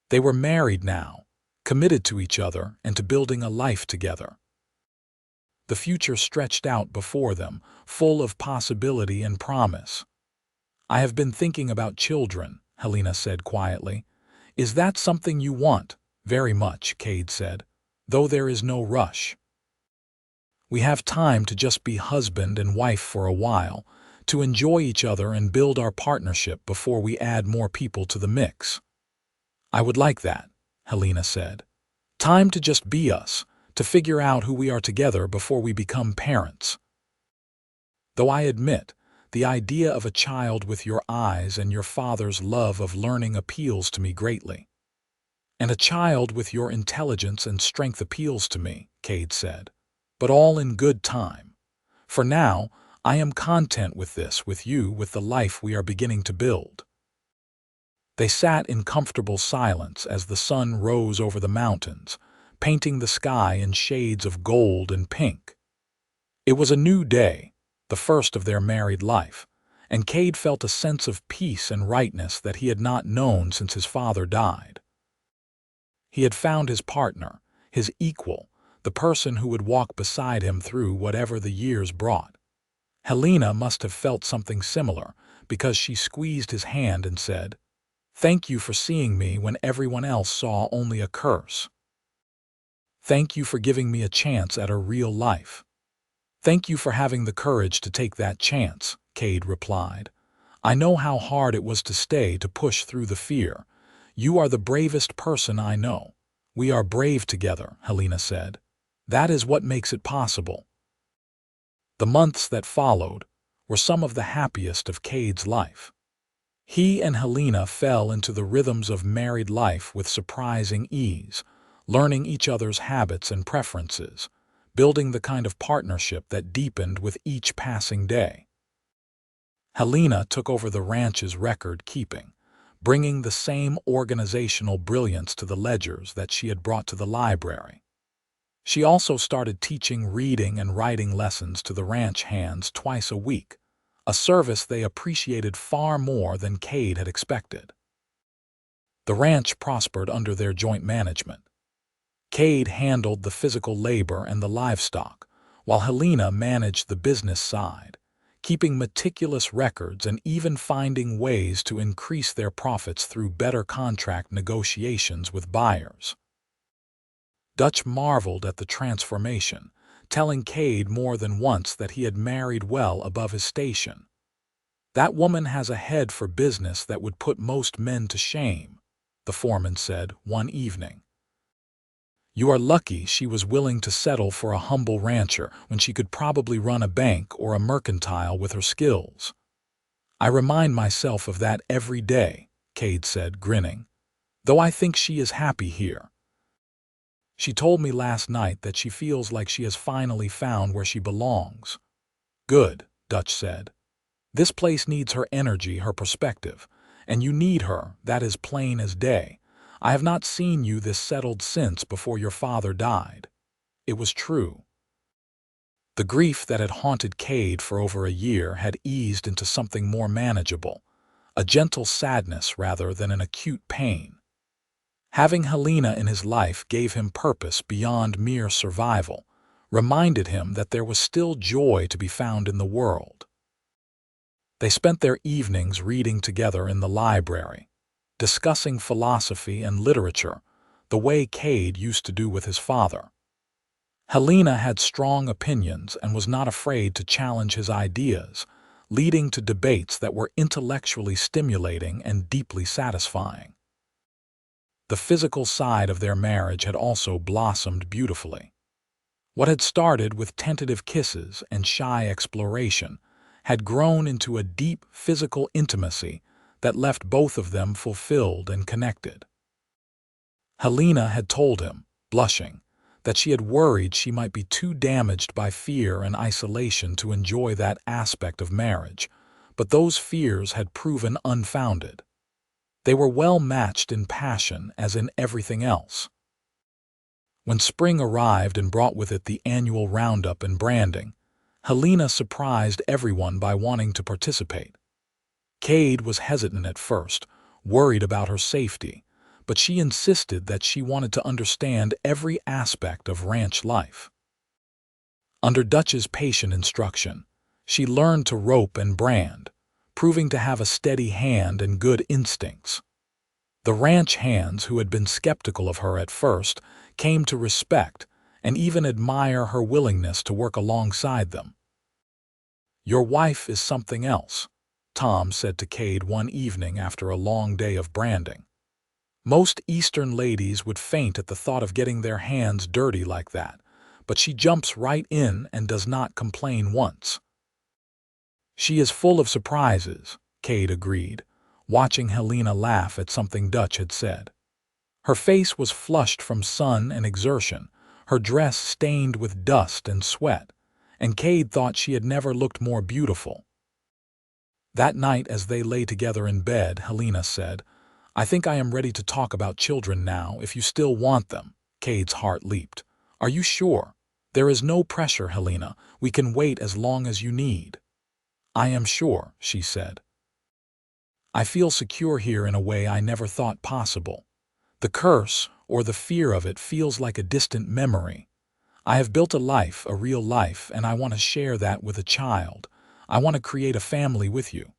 They were married now, committed to each other and to building a life together. The future stretched out before them, full of possibility and promise. "I have been thinking about children," Helena said quietly. "Is that something you want?" "Very much," Kade said, "though there is no rush. We have time to just be husband and wife for a while, to enjoy each other and build our partnership before we add more people to the mix." "I would like that," Helena said. "Time to just be us, to figure out who we are together before we become parents. Though I admit, the idea of a child with your eyes and your father's love of learning appeals to me greatly." "And a child with your intelligence and strength appeals to me," Kade said. "But all in good time. For now, I am content with this, with you, with the life we are beginning to build." They sat in comfortable silence as the sun rose over the mountains, painting the sky in shades of gold and pink. It was a new day, the first of their married life, and Kade felt a sense of peace and rightness that he had not known since his father died. He had found his partner, his equal, the person who would walk beside him through whatever the years brought. Helena must have felt something similar, because she squeezed his hand and said, "Thank you for seeing me when everyone else saw only a curse. Thank you for giving me a chance at a real life." "Thank you for having the courage to take that chance," Kade replied. "I know how hard it was to stay, to push through the fear. You are the bravest person I know." "We are brave together," Helena said. "That is what makes it possible." The months that followed were some of the happiest of Kade's life. He and Helena fell into the rhythms of married life with surprising ease, learning each other's habits and preferences, building the kind of partnership that deepened with each passing day. Helena took over the ranch's record-keeping, bringing the same organizational brilliance to the ledgers that she had brought to the library. She also started teaching reading and writing lessons to the ranch hands twice a week, a service they appreciated far more than Kade had expected. The ranch prospered under their joint management. Kade handled the physical labor and the livestock, while Helena managed the business side, keeping meticulous records and even finding ways to increase their profits through better contract negotiations with buyers. Dutch marveled at the transformation, telling Kade more than once that he had married well above his station. "That woman has a head for business that would put most men to shame," the foreman said one evening. "You are lucky she was willing to settle for a humble rancher when she could probably run a bank or a mercantile with her skills." "I remind myself of that every day," Kade said, grinning, "though I think she is happy here. She told me last night that she feels like she has finally found where she belongs." "Good," Dutch said. "This place needs her energy, her perspective, and you need her, that is plain as day. I have not seen you this settled since before your father died." It was true. The grief that had haunted Kade for over a year had eased into something more manageable, a gentle sadness rather than an acute pain. Having Helena in his life gave him purpose beyond mere survival, reminded him that there was still joy to be found in the world. They spent their evenings reading together in the library, discussing philosophy and literature, the way Kade used to do with his father. Helena had strong opinions and was not afraid to challenge his ideas, leading to debates that were intellectually stimulating and deeply satisfying. The physical side of their marriage had also blossomed beautifully. What had started with tentative kisses and shy exploration had grown into a deep physical intimacy that left both of them fulfilled and connected. Helena had told him, blushing, that she had worried she might be too damaged by fear and isolation to enjoy that aspect of marriage, but those fears had proven unfounded. They were well matched in passion as in everything else. When spring arrived and brought with it the annual roundup and branding, Helena surprised everyone by wanting to participate. Kade was hesitant at first, worried about her safety, but she insisted that she wanted to understand every aspect of ranch life. Under Dutch's patient instruction, she learned to rope and brand, proving to have a steady hand and good instincts. The ranch hands, who had been skeptical of her at first, came to respect and even admire her willingness to work alongside them. "Your wife is something else," Tom said to Kade one evening after a long day of branding. "Most Eastern ladies would faint at the thought of getting their hands dirty like that, but she jumps right in and does not complain once." "She is full of surprises," Kade agreed, watching Helena laugh at something Dutch had said. Her face was flushed from sun and exertion, her dress stained with dust and sweat, and Kade thought she had never looked more beautiful. That night, as they lay together in bed, Helena said, "I think I am ready to talk about children now, if you still want them." Kade's heart leaped. "Are you sure?" "There is no pressure, Helena. We can wait as long as you need." "I am sure," she said. "I feel secure here in a way I never thought possible. The curse, or the fear of it, feels like a distant memory. I have built a life, a real life, and I want to share that with a child. I want to create a family with you."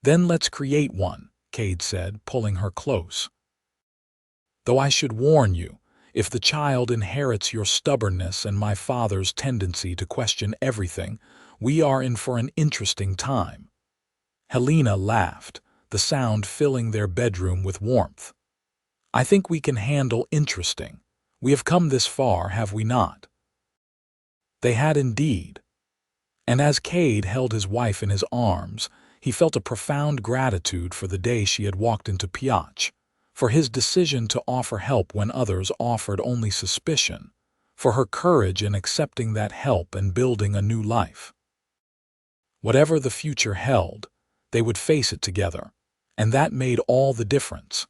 "Then let's create one," Kade said, pulling her close. "Though I should warn you, if the child inherits your stubbornness and my father's tendency to question everything, we are in for an interesting time." Helena laughed, the sound filling their bedroom with warmth. "I think we can handle interesting. We have come this far, have we not?" They had indeed. And as Kade held his wife in his arms, he felt a profound gratitude for the day she had walked into Pioche, for his decision to offer help when others offered only suspicion, for her courage in accepting that help and building a new life. Whatever the future held, they would face it together, and that made all the difference.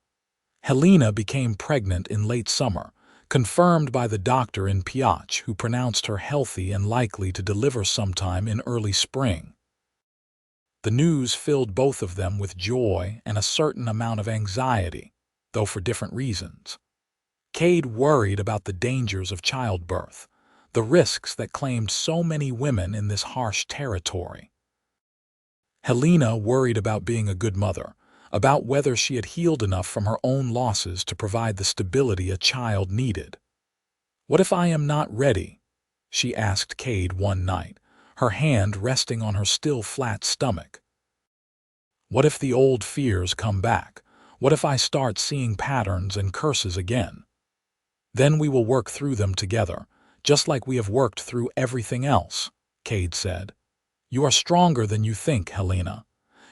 Helena became pregnant in late summer, confirmed by the doctor in Pioche, who pronounced her healthy and likely to deliver sometime in early spring. The news filled both of them with joy and a certain amount of anxiety, though for different reasons. Kade worried about the dangers of childbirth, the risks that claimed so many women in this harsh territory. Helena worried about being a good mother, about whether she had healed enough from her own losses to provide the stability a child needed. "What if I am not ready?" she asked Kade one night, her hand resting on her still flat stomach. "What if the old fears come back? What if I start seeing patterns and curses again? Then we will work through them together, just like we have worked through everything else," Kade said. "You are stronger than you think, Helena.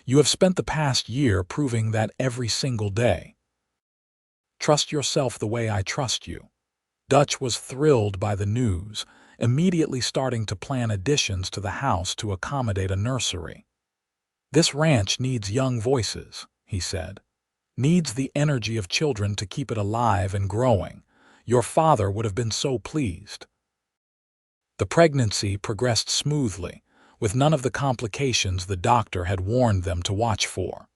You have spent the past year proving that every single day. Trust yourself the way I trust you." Dutch was thrilled by the news, immediately starting to plan additions to the house to accommodate a nursery. "This ranch needs young voices," he said. "Needs the energy of children to keep it alive and growing. Your father would have been so pleased." The pregnancy progressed smoothly, with none of the complications the doctor had warned them to watch for.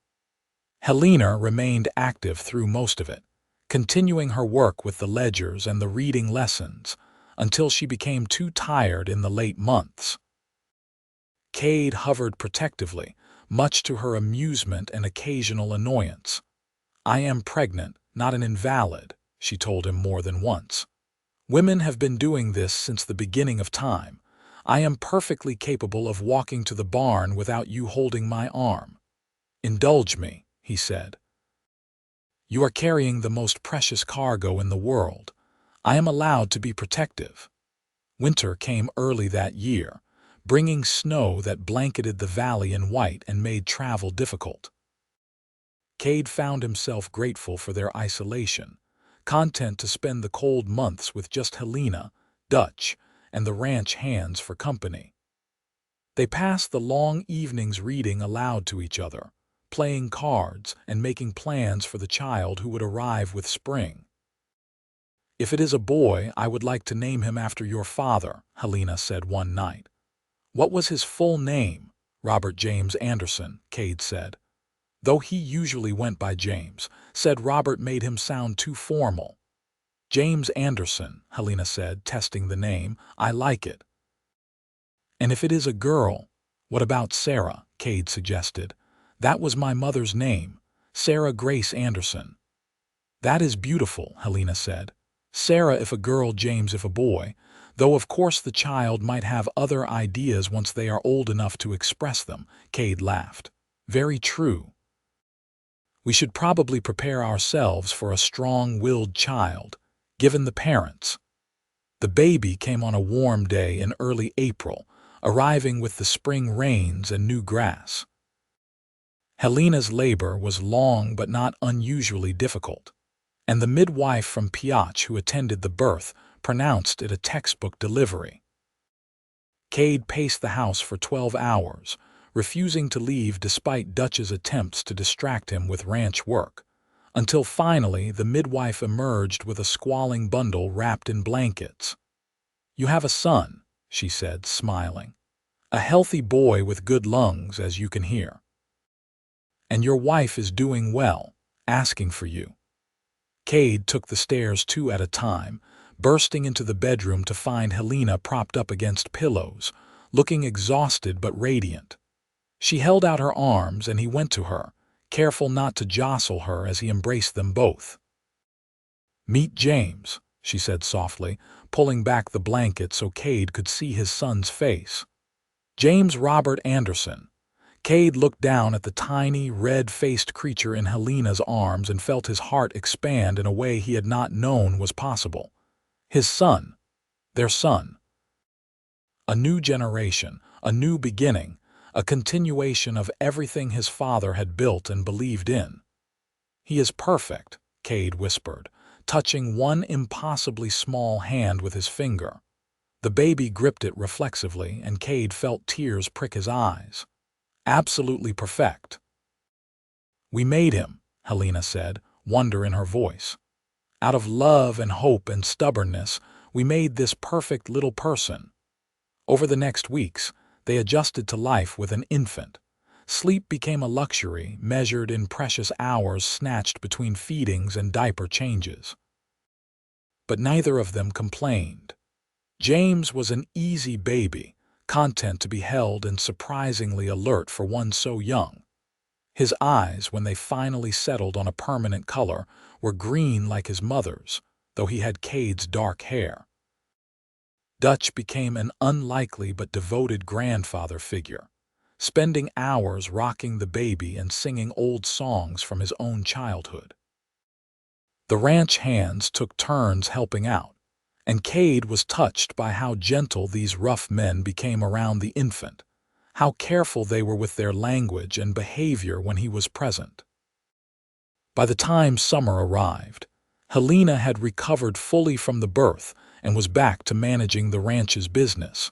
Helena remained active through most of it, continuing her work with the ledgers and the reading lessons, until she became too tired in the late months. Kade hovered protectively, much to her amusement and occasional annoyance. "I am pregnant, not an invalid," she told him more than once. "Women have been doing this since the beginning of time. I am perfectly capable of walking to the barn without you holding my arm." "Indulge me," he said. "You are carrying the most precious cargo in the world. I am allowed to be protective." Winter came early that year, bringing snow that blanketed the valley in white and made travel difficult. Kade found himself grateful for their isolation, content to spend the cold months with just Helena, Dutch, and the ranch hands for company. They passed the long evenings reading aloud to each other, playing cards and making plans for the child who would arrive with spring. "If it is a boy, I would like to name him after your father," Helena said one night. "What was his full name?" "Robert James Anderson," Kade said. Though he usually went by James, said Robert made him sound too formal. "James Anderson," Helena said, testing the name. "I like it." "And if it is a girl, what about Sarah?" Kade suggested. "That was my mother's name, Sarah Grace Anderson." "That is beautiful," Helena said. "Sarah if a girl, James if a boy, though of course the child might have other ideas once they are old enough to express them," Kade laughed. "Very true. We should probably prepare ourselves for a strong-willed child, given the parents." The baby came on a warm day in early April, arriving with the spring rains and new grass. Helena's labor was long but not unusually difficult, and the midwife from Pioche who attended the birth pronounced it a textbook delivery. Kade paced the house for 12 hours, refusing to leave despite Dutch's attempts to distract him with ranch work, until finally the midwife emerged with a squalling bundle wrapped in blankets. "You have a son," she said, smiling. "A healthy boy with good lungs, as you can hear. And your wife is doing well, asking for you." Kade took the stairs 2 at a time, bursting into the bedroom to find Helena propped up against pillows, looking exhausted but radiant. She held out her arms and he went to her, careful not to jostle her as he embraced them both. "Meet James," she said softly, pulling back the blanket so Kade could see his son's face. "James Robert Anderson." Kade looked down at the tiny, red-faced creature in Helena's arms and felt his heart expand in a way he had not known was possible. His son. Their son. A new generation, a new beginning, a continuation of everything his father had built and believed in. "He is perfect," Kade whispered, touching one impossibly small hand with his finger. The baby gripped it reflexively, and Kade felt tears prick his eyes. "Absolutely perfect." "We made him," Helena said, wonder in her voice. "Out of love and hope and stubbornness, we made this perfect little person." Over the next weeks, they adjusted to life with an infant. Sleep became a luxury, measured in precious hours snatched between feedings and diaper changes. But neither of them complained. James was an easy baby, content to be held and surprisingly alert for one so young. His eyes, when they finally settled on a permanent color, were green like his mother's, though he had Kade's dark hair. Dutch became an unlikely but devoted grandfather figure, spending hours rocking the baby and singing old songs from his own childhood. The ranch hands took turns helping out, and Kade was touched by how gentle these rough men became around the infant, how careful they were with their language and behavior when he was present. By the time summer arrived, Helena had recovered fully from the birth and was back to managing the ranch's business,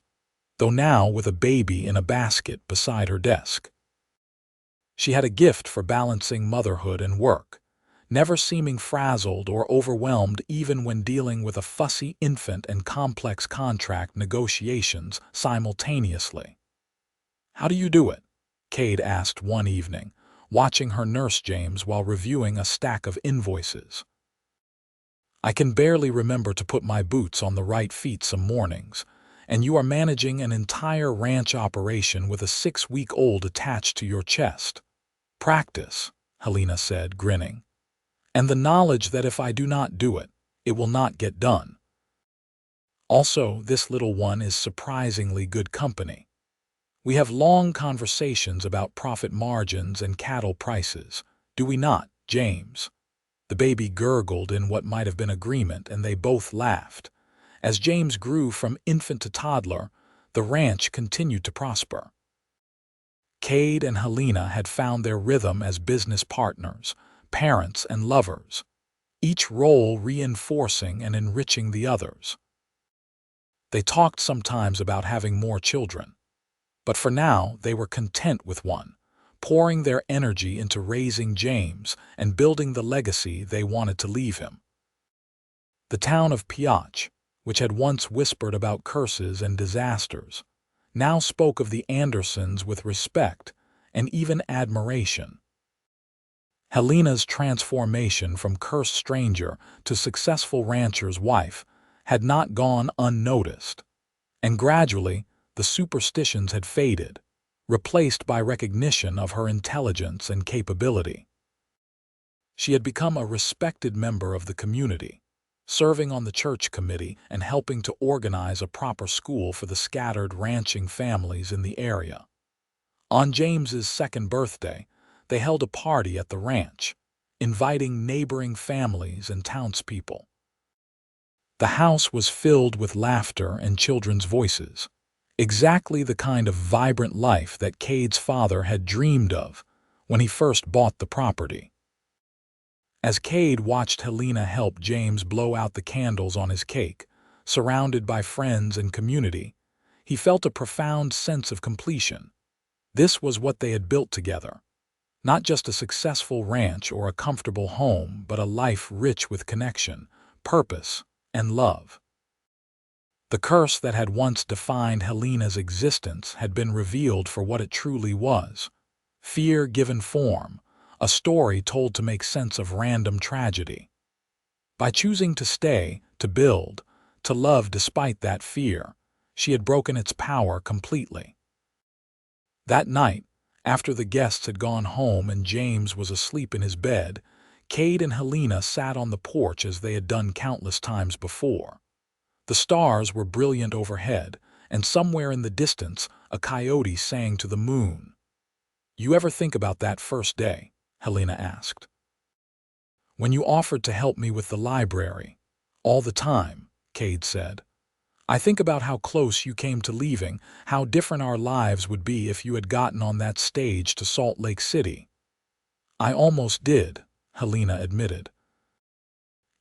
though now with a baby in a basket beside her desk. She had a gift for balancing motherhood and work, never seeming frazzled or overwhelmed even when dealing with a fussy infant and complex contract negotiations simultaneously. "How do you do it?" Kade asked one evening, watching her nurse James while reviewing a stack of invoices. "I can barely remember to put my boots on the right feet some mornings, and you are managing an entire ranch operation with a 6-week-old attached to your chest." "Practice," Helena said, grinning. "And the knowledge that if I do not do it, it will not get done. Also, this little one is surprisingly good company. We have long conversations about profit margins and cattle prices, do we not, James?" The baby gurgled in what might have been agreement, and they both laughed. As James grew from infant to toddler, the ranch continued to prosper. Kade and Helena had found their rhythm as business partners, parents and lovers, each role reinforcing and enriching the others. They talked sometimes about having more children, but for now they were content with one, pouring their energy into raising James and building the legacy they wanted to leave him. The town of Pioche, which had once whispered about curses and disasters, now spoke of the Andersons with respect and even admiration. Helena's transformation from cursed stranger to successful rancher's wife had not gone unnoticed, and gradually the superstitions had faded, replaced by recognition of her intelligence and capability. She had become a respected member of the community, serving on the church committee and helping to organize a proper school for the scattered ranching families in the area. On James's 2nd birthday, they held a party at the ranch, inviting neighboring families and townspeople. The house was filled with laughter and children's voices, exactly the kind of vibrant life that Kade's father had dreamed of when he first bought the property. As Kade watched Helena help James blow out the candles on his cake, surrounded by friends and community, He felt a profound sense of completion. This was what they had built together. Not just a successful ranch or a comfortable home, but a life rich with connection, purpose, and love. The curse that had once defined Helena's existence had been revealed for what it truly was. Fear given form, a story told to make sense of random tragedy. By choosing to stay, to build, to love despite that fear, she had broken its power completely. That night, after the guests had gone home and James was asleep in his bed, Kade and Helena sat on the porch as they had done countless times before. The stars were brilliant overhead, and somewhere in the distance, a coyote sang to the moon. "You ever think about that first day?" Helena asked. "When you offered to help me with the library." "All the time," Kade said. "I think about how close you came to leaving, how different our lives would be if you had gotten on that stage to Salt Lake City." "I almost did," Helena admitted.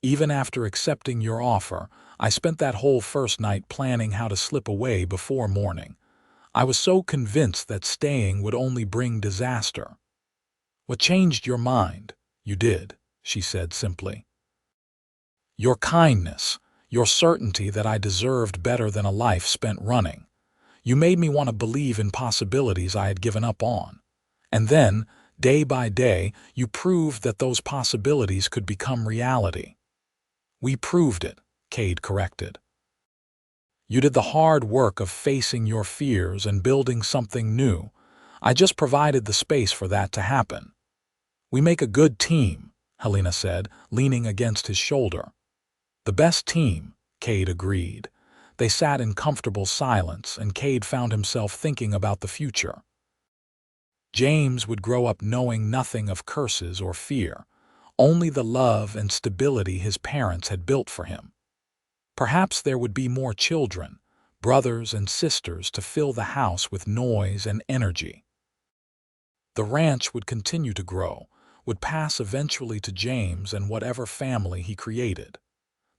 "Even after accepting your offer, I spent that whole first night planning how to slip away before morning. I was so convinced that staying would only bring disaster." "What changed your mind?" "You did," she said simply. "Your kindness, your certainty that I deserved better than a life spent running. You made me want to believe in possibilities I had given up on. And then, day by day, you proved that those possibilities could become reality." "We proved it," Kade corrected. "You did the hard work of facing your fears and building something new. I just provided the space for that to happen." "We make a good team," Helena said, leaning against his shoulder. "The best team," Kade agreed. They sat in comfortable silence, and Kade found himself thinking about the future. James would grow up knowing nothing of curses or fear, only the love and stability his parents had built for him. Perhaps there would be more children, brothers and sisters to fill the house with noise and energy. The ranch would continue to grow, would pass eventually to James and whatever family he created.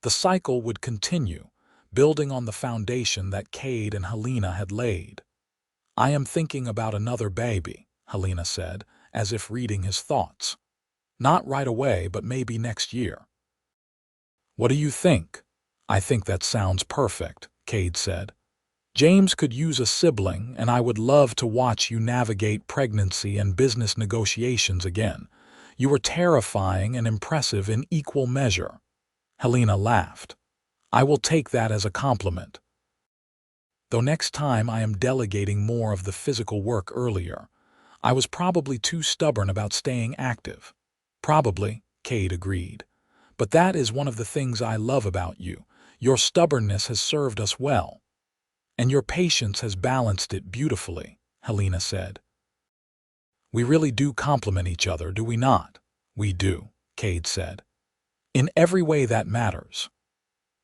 The cycle would continue, building on the foundation that Kade and Helena had laid. "I am thinking about another baby," Helena said, as if reading his thoughts. "Not right away, but maybe next year." "What do you think?" "I think that sounds perfect," Kade said. "James could use a sibling, and I would love to watch you navigate pregnancy and business negotiations again. You were terrifying and impressive in equal measure." Helena laughed. "I will take that as a compliment. Though next time I am delegating more of the physical work earlier. I was probably too stubborn about staying active." "Probably," Kade agreed. "But that is one of the things I love about you. Your stubbornness has served us well. And your patience has balanced it beautifully," Helena said. "We really do complement each other, do we not?" "We do," Kade said. "In every way that matters."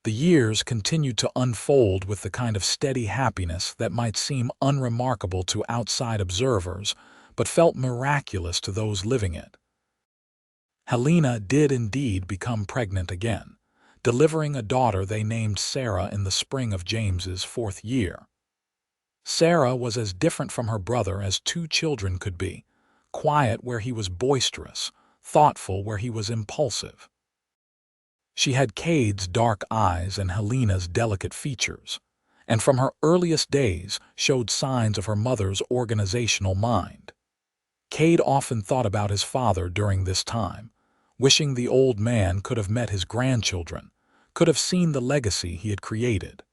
The years continued to unfold with the kind of steady happiness that might seem unremarkable to outside observers, but felt miraculous to those living it. Helena did indeed become pregnant again, delivering a daughter they named Sarah in the spring of James's 4th year. Sarah was as different from her brother as two children could be, quiet where he was boisterous, thoughtful where he was impulsive. She had Kade's dark eyes and Helena's delicate features, and from her earliest days showed signs of her mother's organizational mind. Kade often thought about his father during this time, wishing the old man could have met his grandchildren, could have seen the legacy he had created.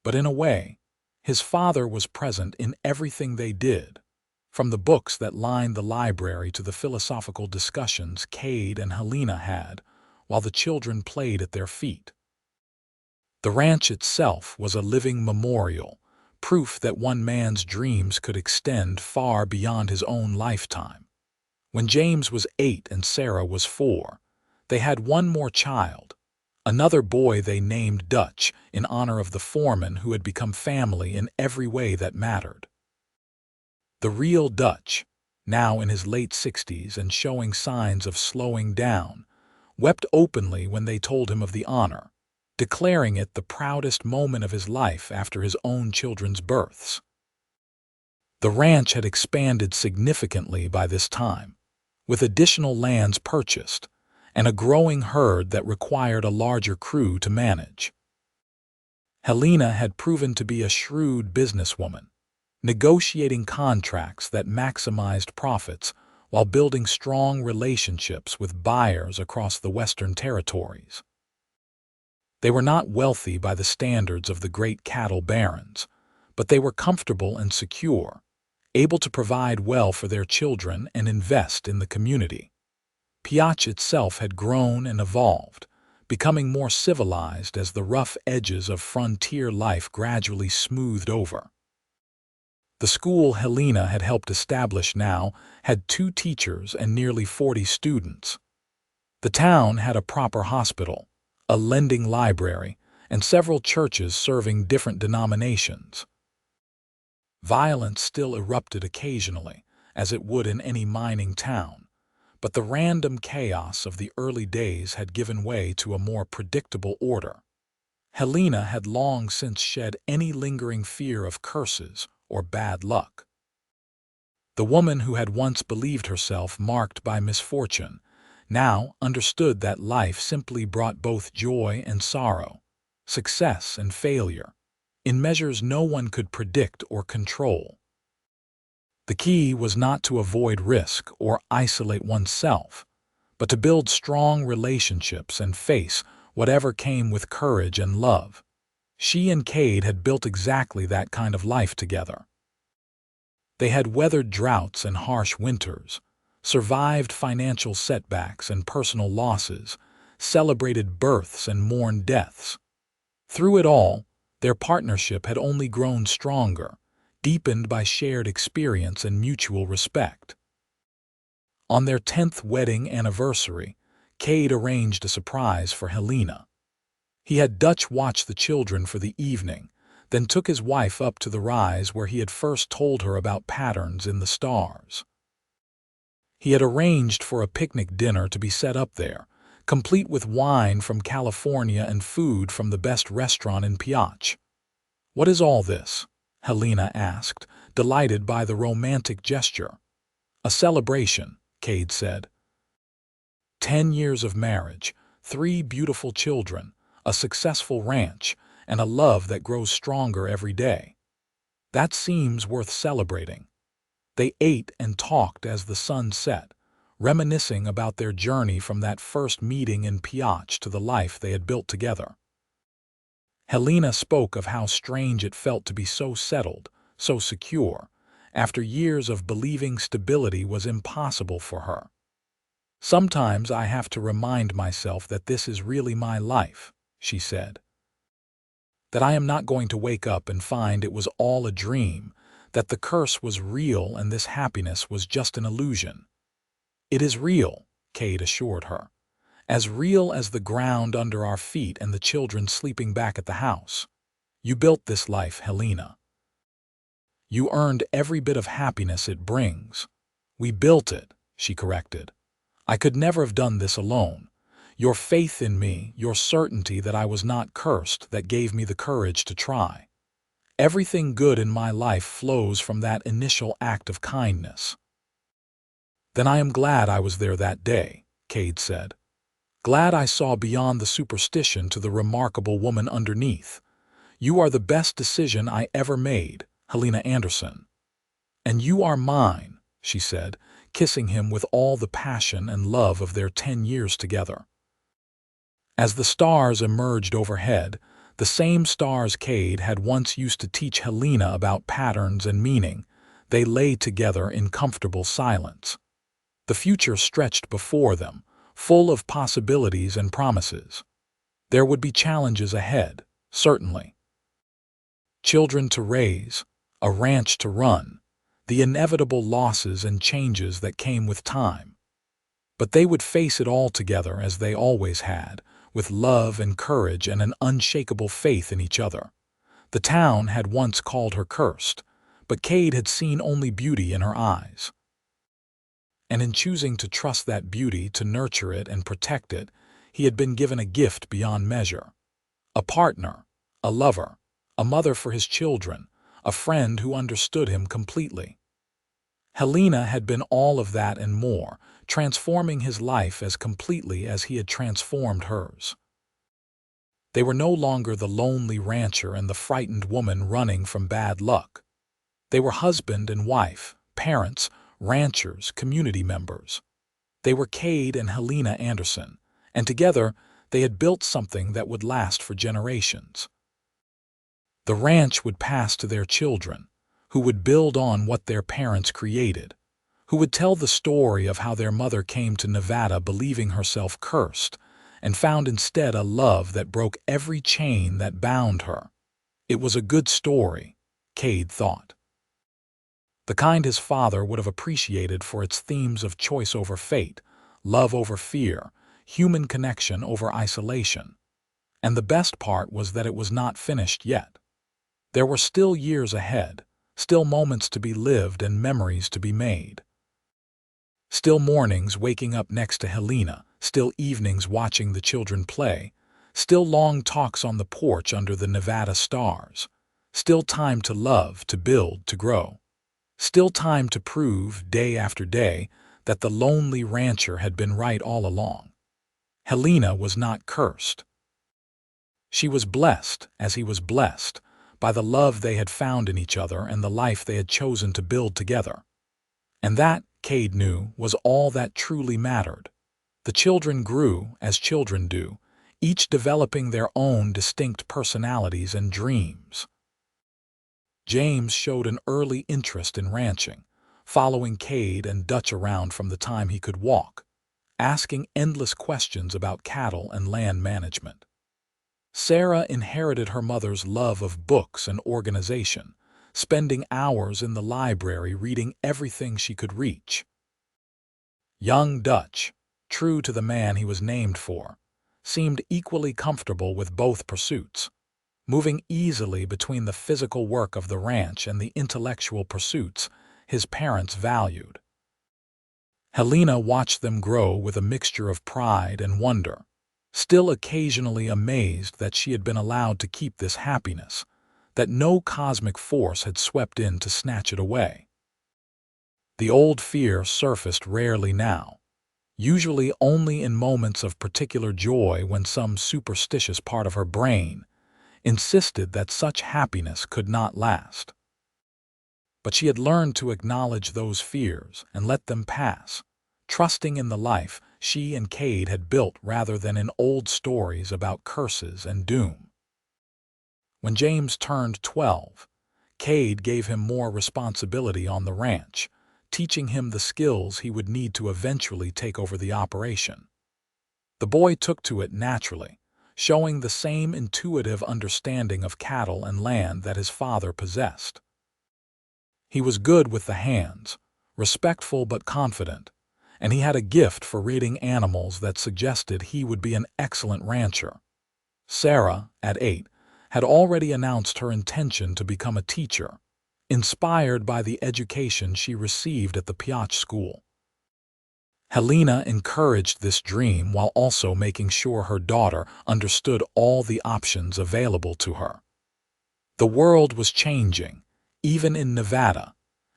But in a way, his father was present in everything they did, from the books that lined the library to the philosophical discussions Kade and Helena had, while the children played at their feet. The ranch itself was a living memorial, proof that one man's dreams could extend far beyond his own lifetime. When James was 8 and Sarah was 4, they had one more child, another boy they named Dutch in honor of the foreman who had become family in every way that mattered. The real Dutch, now in his late 60s and showing signs of slowing down, wept openly when they told him of the honor. declaring it the proudest moment of his life after his own children's births. The ranch had expanded significantly by this time, with additional lands purchased and a growing herd that required a larger crew to manage. Helena had proven to be a shrewd businesswoman, negotiating contracts that maximized profits while building strong relationships with buyers across the Western territories. They were not wealthy by the standards of the great cattle barons, but they were comfortable and secure, able to provide well for their children and invest in the community. Pioche itself had grown and evolved, becoming more civilized as the rough edges of frontier life gradually smoothed over. The school Helena had helped establish now had 2 teachers and nearly 40 students. The town had a proper hospital, a lending library, and several churches serving different denominations. Violence still erupted occasionally, as it would in any mining town, but the random chaos of the early days had given way to a more predictable order. Helena had long since shed any lingering fear of curses or bad luck. The woman who had once believed herself marked by misfortune now understood that life simply brought both joy and sorrow, success and failure, in measures no one could predict or control. The key was not to avoid risk or isolate oneself, but to build strong relationships and face whatever came with courage and love. She and Kade had built exactly that kind of life together. They had weathered droughts and harsh winters, survived financial setbacks and personal losses, celebrated births and mourned deaths. Through it all, their partnership had only grown stronger, deepened by shared experience and mutual respect. On their 10th wedding anniversary, Kade arranged a surprise for Helena. He had Dutch watch the children for the evening, then took his wife up to the rise where he had first told her about patterns in the stars. He had arranged for a picnic dinner to be set up there, complete with wine from California and food from the best restaurant in Pioche. "What is all this?" Helena asked, delighted by the romantic gesture. "A celebration," Kade said. 10 years of marriage, 3 beautiful children, a successful ranch, and a love that grows stronger every day. That seems worth celebrating. They ate and talked as the sun set, reminiscing about their journey from that first meeting in Pioche to the life they had built together. Helena spoke of how strange it felt to be so settled, so secure, after years of believing stability was impossible for her. "Sometimes I have to remind myself that this is really my life," she said. "That I am not going to wake up and find it was all a dream, that the curse was real and this happiness was just an illusion." "It is real," Kade assured her. "As real as the ground under our feet and the children sleeping back at the house. You built this life, Helena. You earned every bit of happiness it brings." "We built it," she corrected. "I could never have done this alone. Your faith in me, your certainty that I was not cursed, that gave me the courage to try. Everything good in my life flows from that initial act of kindness." "Then I am glad I was there that day," Kade said. "Glad I saw beyond the superstition to the remarkable woman underneath. You are the best decision I ever made, Helena Anderson." "And you are mine," she said, kissing him with all the passion and love of their 10 years together. As the stars emerged overhead, the same stars Kade had once used to teach Helena about patterns and meaning, they lay together in comfortable silence. The future stretched before them, full of possibilities and promises. There would be challenges ahead, certainly. Children to raise, a ranch to run, the inevitable losses and changes that came with time. But they would face it all together as they always had, with love and courage and an unshakable faith in each other. The town had once called her cursed, but Kade had seen only beauty in her eyes. And in choosing to trust that beauty, to nurture it and protect it, he had been given a gift beyond measure. A partner, a lover, a mother for his children, a friend who understood him completely. Helena had been all of that and more, transforming his life as completely as he had transformed hers. They were no longer the lonely rancher and the frightened woman running from bad luck. They were husband and wife, parents, ranchers, community members. They were Kade and Helena Anderson, and together they had built something that would last for generations. The ranch would pass to their children, who would build on what their parents created, who would tell the story of how their mother came to Nevada believing herself cursed, and found instead a love that broke every chain that bound her. It was a good story, Kade thought. The kind his father would have appreciated for its themes of choice over fate, love over fear, human connection over isolation. And the best part was that it was not finished yet. There were still years ahead, still moments to be lived and memories to be made. Still mornings waking up next to Helena, still evenings watching the children play, still long talks on the porch under the Nevada stars, still time to love, to build, to grow. Still time to prove, day after day, that the lonely rancher had been right all along. Helena was not cursed. She was blessed, as he was blessed, by the love they had found in each other and the life they had chosen to build together. And that, Kade knew, was all that truly mattered. The children grew, as children do, each developing their own distinct personalities and dreams. James showed an early interest in ranching, following Kade and Dutch around from the time he could walk, asking endless questions about cattle and land management. Sarah inherited her mother's love of books and organization, spending hours in the library reading everything she could reach. Young Dutch, true to the man he was named for, seemed equally comfortable with both pursuits, moving easily between the physical work of the ranch and the intellectual pursuits his parents valued. Helena watched them grow with a mixture of pride and wonder, still occasionally amazed that she had been allowed to keep this happiness, that no cosmic force had swept in to snatch it away. The old fear surfaced rarely now, usually only in moments of particular joy when some superstitious part of her brain insisted that such happiness could not last. But she had learned to acknowledge those fears and let them pass, trusting in the life she and Kade had built rather than in old stories about curses and doom. When James turned 12, Kade gave him more responsibility on the ranch, teaching him the skills he would need to eventually take over the operation. The boy took to it naturally, showing the same intuitive understanding of cattle and land that his father possessed. He was good with the hands, respectful but confident, and he had a gift for reading animals that suggested he would be an excellent rancher. Sarah, at 8, had already announced her intention to become a teacher, inspired by the education she received at the Pioche school. Helena encouraged this dream while also making sure her daughter understood all the options available to her. The world was changing, even in Nevada,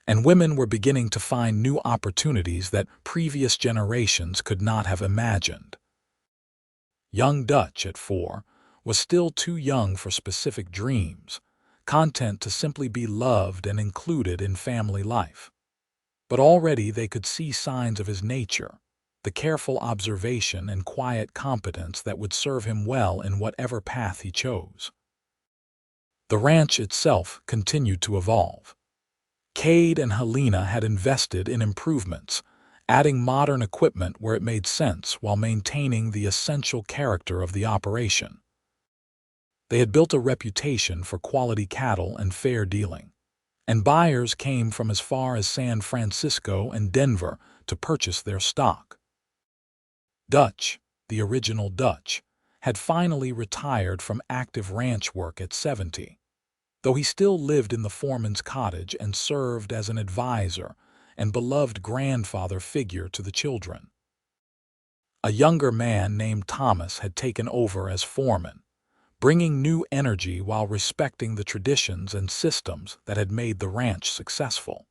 and women were beginning to find new opportunities that previous generations could not have imagined. Young Dutch, at 4, was still too young for specific dreams, content to simply be loved and included in family life. But already they could see signs of his nature, the careful observation and quiet competence that would serve him well in whatever path he chose. The ranch itself continued to evolve. Kade and Helena had invested in improvements, adding modern equipment where it made sense while maintaining the essential character of the operation. They had built a reputation for quality cattle and fair dealing, and buyers came from as far as San Francisco and Denver to purchase their stock. Dutch, the original Dutch, had finally retired from active ranch work at 70, though he still lived in the foreman's cottage and served as an advisor and beloved grandfather figure to the children. A younger man named Thomas had taken over as foreman, bringing new energy while respecting the traditions and systems that had made the ranch successful.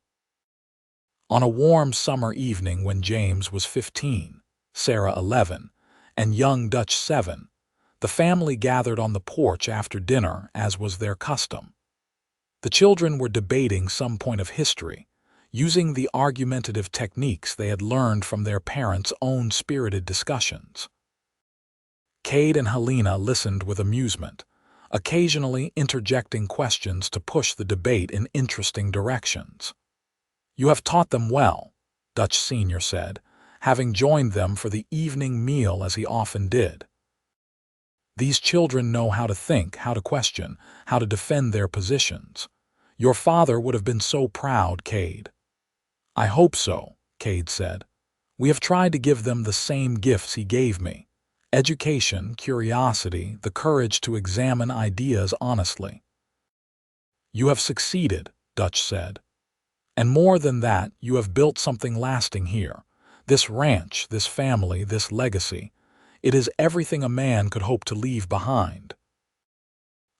On a warm summer evening when James was 15, Sarah 11, and young Dutch 7, the family gathered on the porch after dinner as was their custom. The children were debating some point of history, using the argumentative techniques they had learned from their parents' own spirited discussions. Kade and Helena listened with amusement, occasionally interjecting questions to push the debate in interesting directions. "You have taught them well," Dutch Sr. said, having joined them for the evening meal as he often did. "These children know how to think, how to question, how to defend their positions. Your father would have been so proud, Kade." "I hope so," Kade said. "We have tried to give them the same gifts he gave me: education, curiosity, the courage to examine ideas honestly." "You have succeeded," Dutch said. "And more than that, you have built something lasting here. This ranch, this family, this legacy. It is everything a man could hope to leave behind."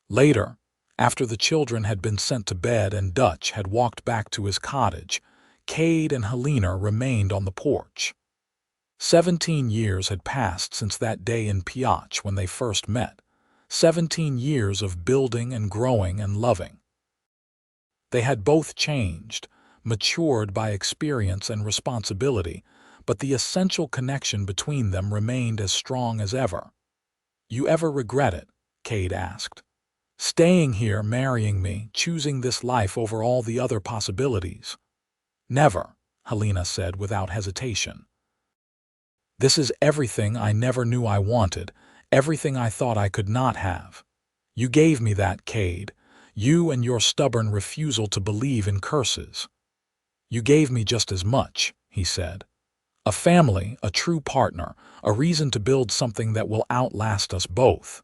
Later, after the children had been sent to bed and Dutch had walked back to his cottage, Kade and Helena remained on the porch. 17 years had passed since that day in Pioche when they first met. 17 years of building and growing and loving. They had both changed, matured by experience and responsibility, but the essential connection between them remained as strong as ever. "You ever regret it?" Kade asked. "Staying here, marrying me, choosing this life over all the other possibilities?" "Never," Helena said without hesitation. "This is everything I never knew I wanted, everything I thought I could not have. You gave me that, Kade. You and your stubborn refusal to believe in curses. You gave me just as much," he said. "A family, a true partner, a reason to build something that will outlast us both.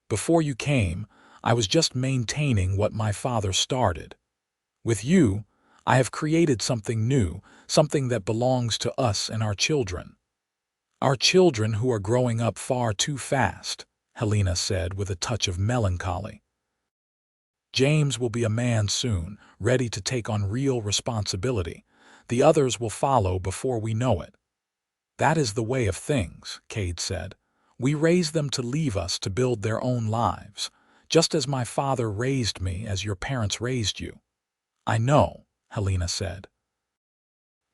Before you came, I was just maintaining what my father started. With you, I have created something new, something that belongs to us and our children." "Our children who are growing up far too fast," Helena said with a touch of melancholy. "James will be a man soon, ready to take on real responsibility. The others will follow before we know it." "That is the way of things," Kade said. "We raise them to leave us to build their own lives, just as my father raised me, as your parents raised you." "I know," Helena said.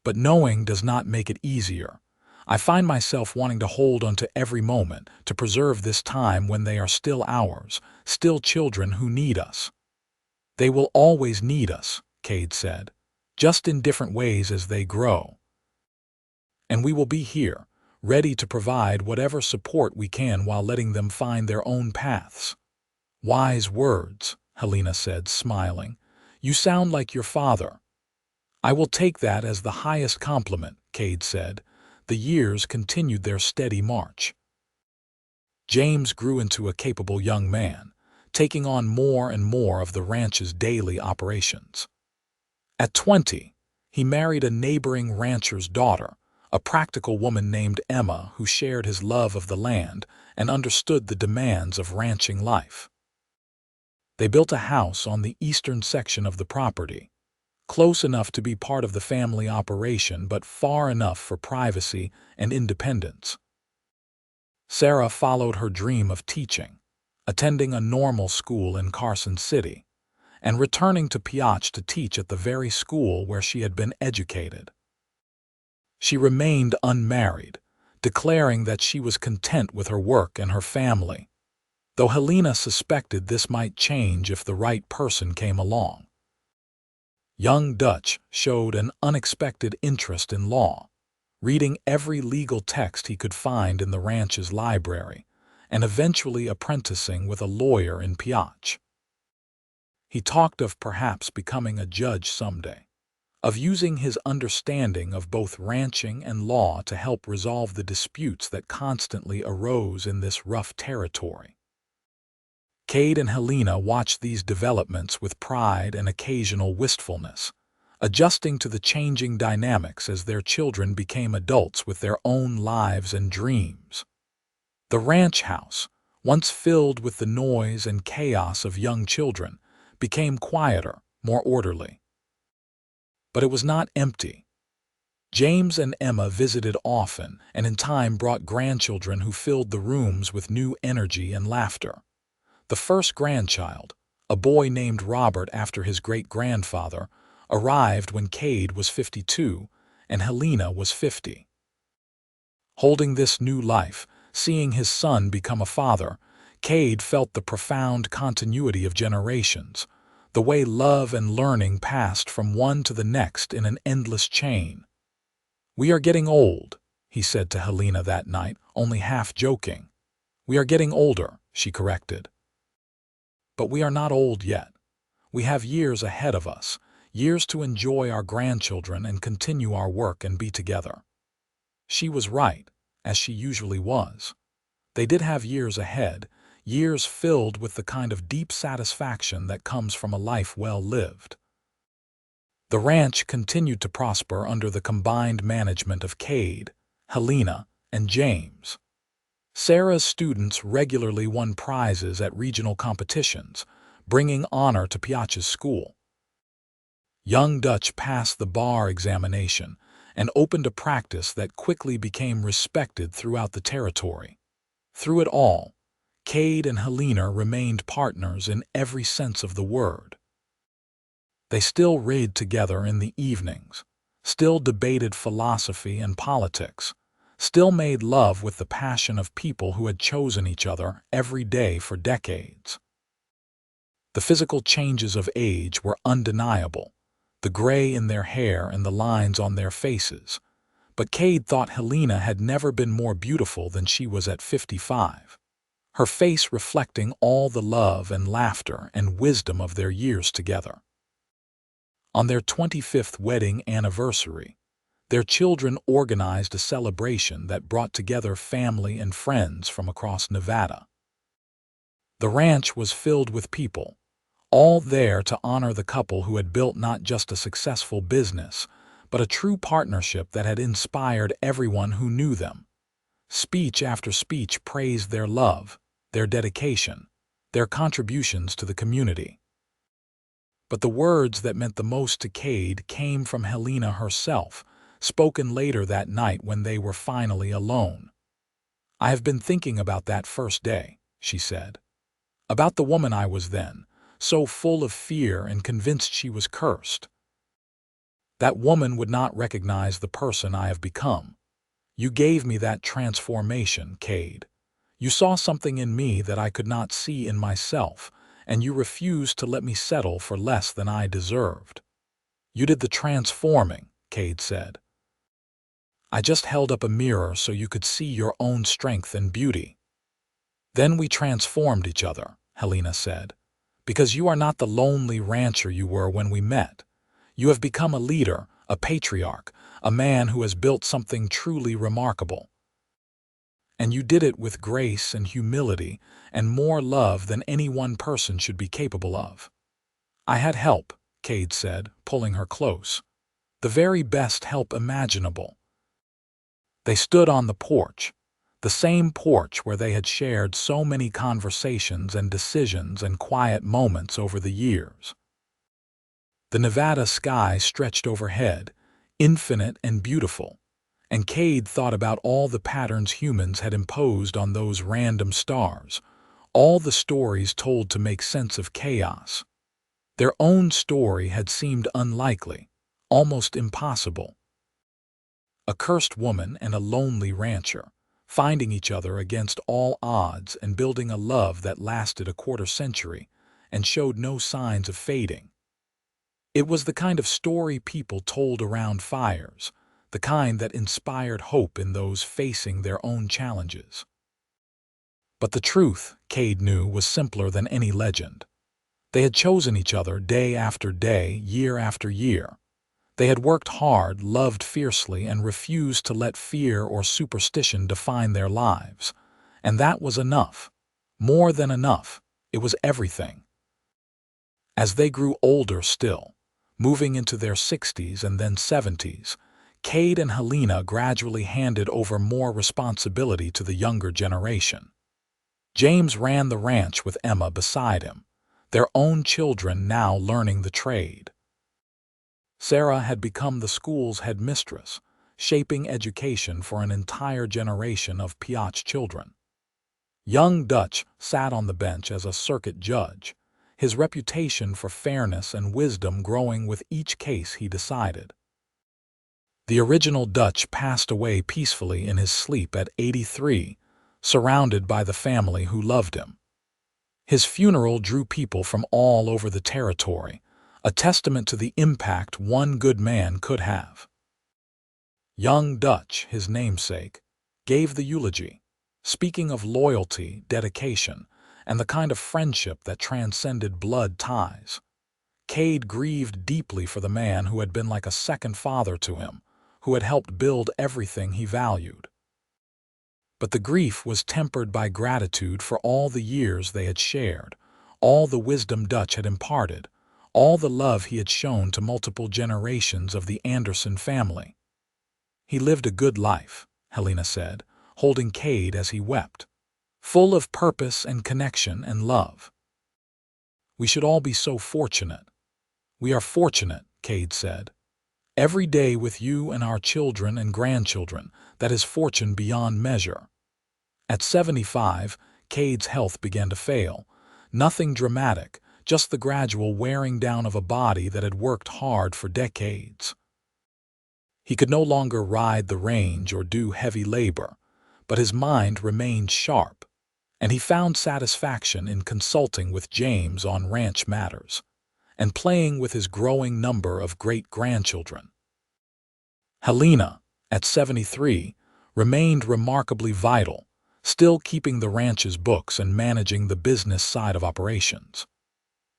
"But knowing does not make it easier. I find myself wanting to hold on to every moment, to preserve this time when they are still ours, still children who need us." "They will always need us," Kade said, "just in different ways as they grow. And we will be here, ready to provide whatever support we can while letting them find their own paths." "Wise words," Helena said, smiling. "You sound like your father." "I will take that as the highest compliment," Kade said. The years continued their steady march. James grew into a capable young man, taking on more and more of the ranch's daily operations. At 20, he married a neighboring rancher's daughter, a practical woman named Emma who shared his love of the land and understood the demands of ranching life. They built a house on the eastern section of the property, close enough to be part of the family operation but far enough for privacy and independence. Sarah followed her dream of teaching, attending a normal school in Carson City, and returning to Pioche to teach at the very school where she had been educated. She remained unmarried, declaring that she was content with her work and her family, though Helena suspected this might change if the right person came along. Young Dutch showed an unexpected interest in law, reading every legal text he could find in the ranch's library, and eventually apprenticing with a lawyer in Pioche. He talked of perhaps becoming a judge someday, of using his understanding of both ranching and law to help resolve the disputes that constantly arose in this rough territory. Kade and Helena watched these developments with pride and occasional wistfulness, adjusting to the changing dynamics as their children became adults with their own lives and dreams. The ranch house, once filled with the noise and chaos of young children, became quieter, more orderly. But it was not empty. James and Emma visited often and in time brought grandchildren who filled the rooms with new energy and laughter. The first grandchild, a boy named Robert after his great-grandfather, arrived when Kade was 52 and Helena was 50. Holding this new life, seeing his son become a father, Kade felt the profound continuity of generations, the way love and learning passed from one to the next in an endless chain. "We are getting old," he said to Helena that night, only half joking. "We are getting older," she corrected. "But we are not old yet. We have years ahead of us, years to enjoy our grandchildren and continue our work and be together." She was right, as she usually was. They did have years ahead, years filled with the kind of deep satisfaction that comes from a life well lived. The ranch continued to prosper under the combined management of Kade, Helena, and James. Sarah's students regularly won prizes at regional competitions, bringing honor to Pioche's school. Young Dutch passed the bar examination and opened a practice that quickly became respected throughout the territory. Through it all, Kade and Helena remained partners in every sense of the word. They still read together in the evenings, still debated philosophy and politics, still made love with the passion of people who had chosen each other every day for decades. The physical changes of age were undeniable, the gray in their hair and the lines on their faces, but Kade thought Helena had never been more beautiful than she was at 55, her face reflecting all the love and laughter and wisdom of their years together. On their 25th wedding anniversary, their children organized a celebration that brought together family and friends from across Nevada. The ranch was filled with people, all there to honor the couple who had built not just a successful business, but a true partnership that had inspired everyone who knew them. Speech after speech praised their love, their dedication, their contributions to the community. But the words that meant the most to Kade came from Helena herself, spoken later that night when they were finally alone. "I have been thinking about that first day," she said. "About the woman I was then, so full of fear and convinced she was cursed. That woman would not recognize the person I have become. You gave me that transformation, Kade. You saw something in me that I could not see in myself, and you refused to let me settle for less than I deserved. You did the transforming," Kade said. "I just held up a mirror so you could see your own strength and beauty." "Then we transformed each other," Helena said, "because you are not the lonely rancher you were when we met. You have become a leader, a patriarch, a man who has built something truly remarkable. And you did it with grace and humility and more love than any one person should be capable of." "I had help," Kade said, pulling her close. "The very best help imaginable." They stood on the porch, the same porch where they had shared so many conversations and decisions and quiet moments over the years. The Nevada sky stretched overhead, infinite and beautiful, and Kade thought about all the patterns humans had imposed on those random stars, all the stories told to make sense of chaos. Their own story had seemed unlikely, almost impossible. A cursed woman and a lonely rancher, finding each other against all odds and building a love that lasted a quarter-century and showed no signs of fading. It was the kind of story people told around fires, the kind that inspired hope in those facing their own challenges. But the truth, Kade knew, was simpler than any legend. They had chosen each other day after day, year after year. They had worked hard, loved fiercely, and refused to let fear or superstition define their lives. And that was enough. More than enough. It was everything. As they grew older still, moving into their 60s and then 70s, Kade and Helena gradually handed over more responsibility to the younger generation. James ran the ranch with Emma beside him, their own children now learning the trade. Sarah had become the school's headmistress, shaping education for an entire generation of Pioche children. Young Dutch sat on the bench as a circuit judge, his reputation for fairness and wisdom growing with each case he decided. The original Dutch passed away peacefully in his sleep at 83, surrounded by the family who loved him. His funeral drew people from all over the territory, a testament to the impact one good man could have. Young Dutch, his namesake, gave the eulogy, speaking of loyalty, dedication, and the kind of friendship that transcended blood ties. Kade grieved deeply for the man who had been like a second father to him, who had helped build everything he valued. But the grief was tempered by gratitude for all the years they had shared, all the wisdom Dutch had imparted, all the love he had shown to multiple generations of the Anderson family. He lived a good life, Helena said, holding Kade as he wept, full of purpose and connection and love. We should all be so fortunate. We are fortunate, Kade said. Every day with you and our children and grandchildren, that is fortune beyond measure. At 75, Kade's health began to fail. Nothing dramatic, just the gradual wearing down of a body that had worked hard for decades. He could no longer ride the range or do heavy labor, but his mind remained sharp, and he found satisfaction in consulting with James on ranch matters and playing with his growing number of great-grandchildren. Helena, at 73, remained remarkably vital, still keeping the ranch's books and managing the business side of operations.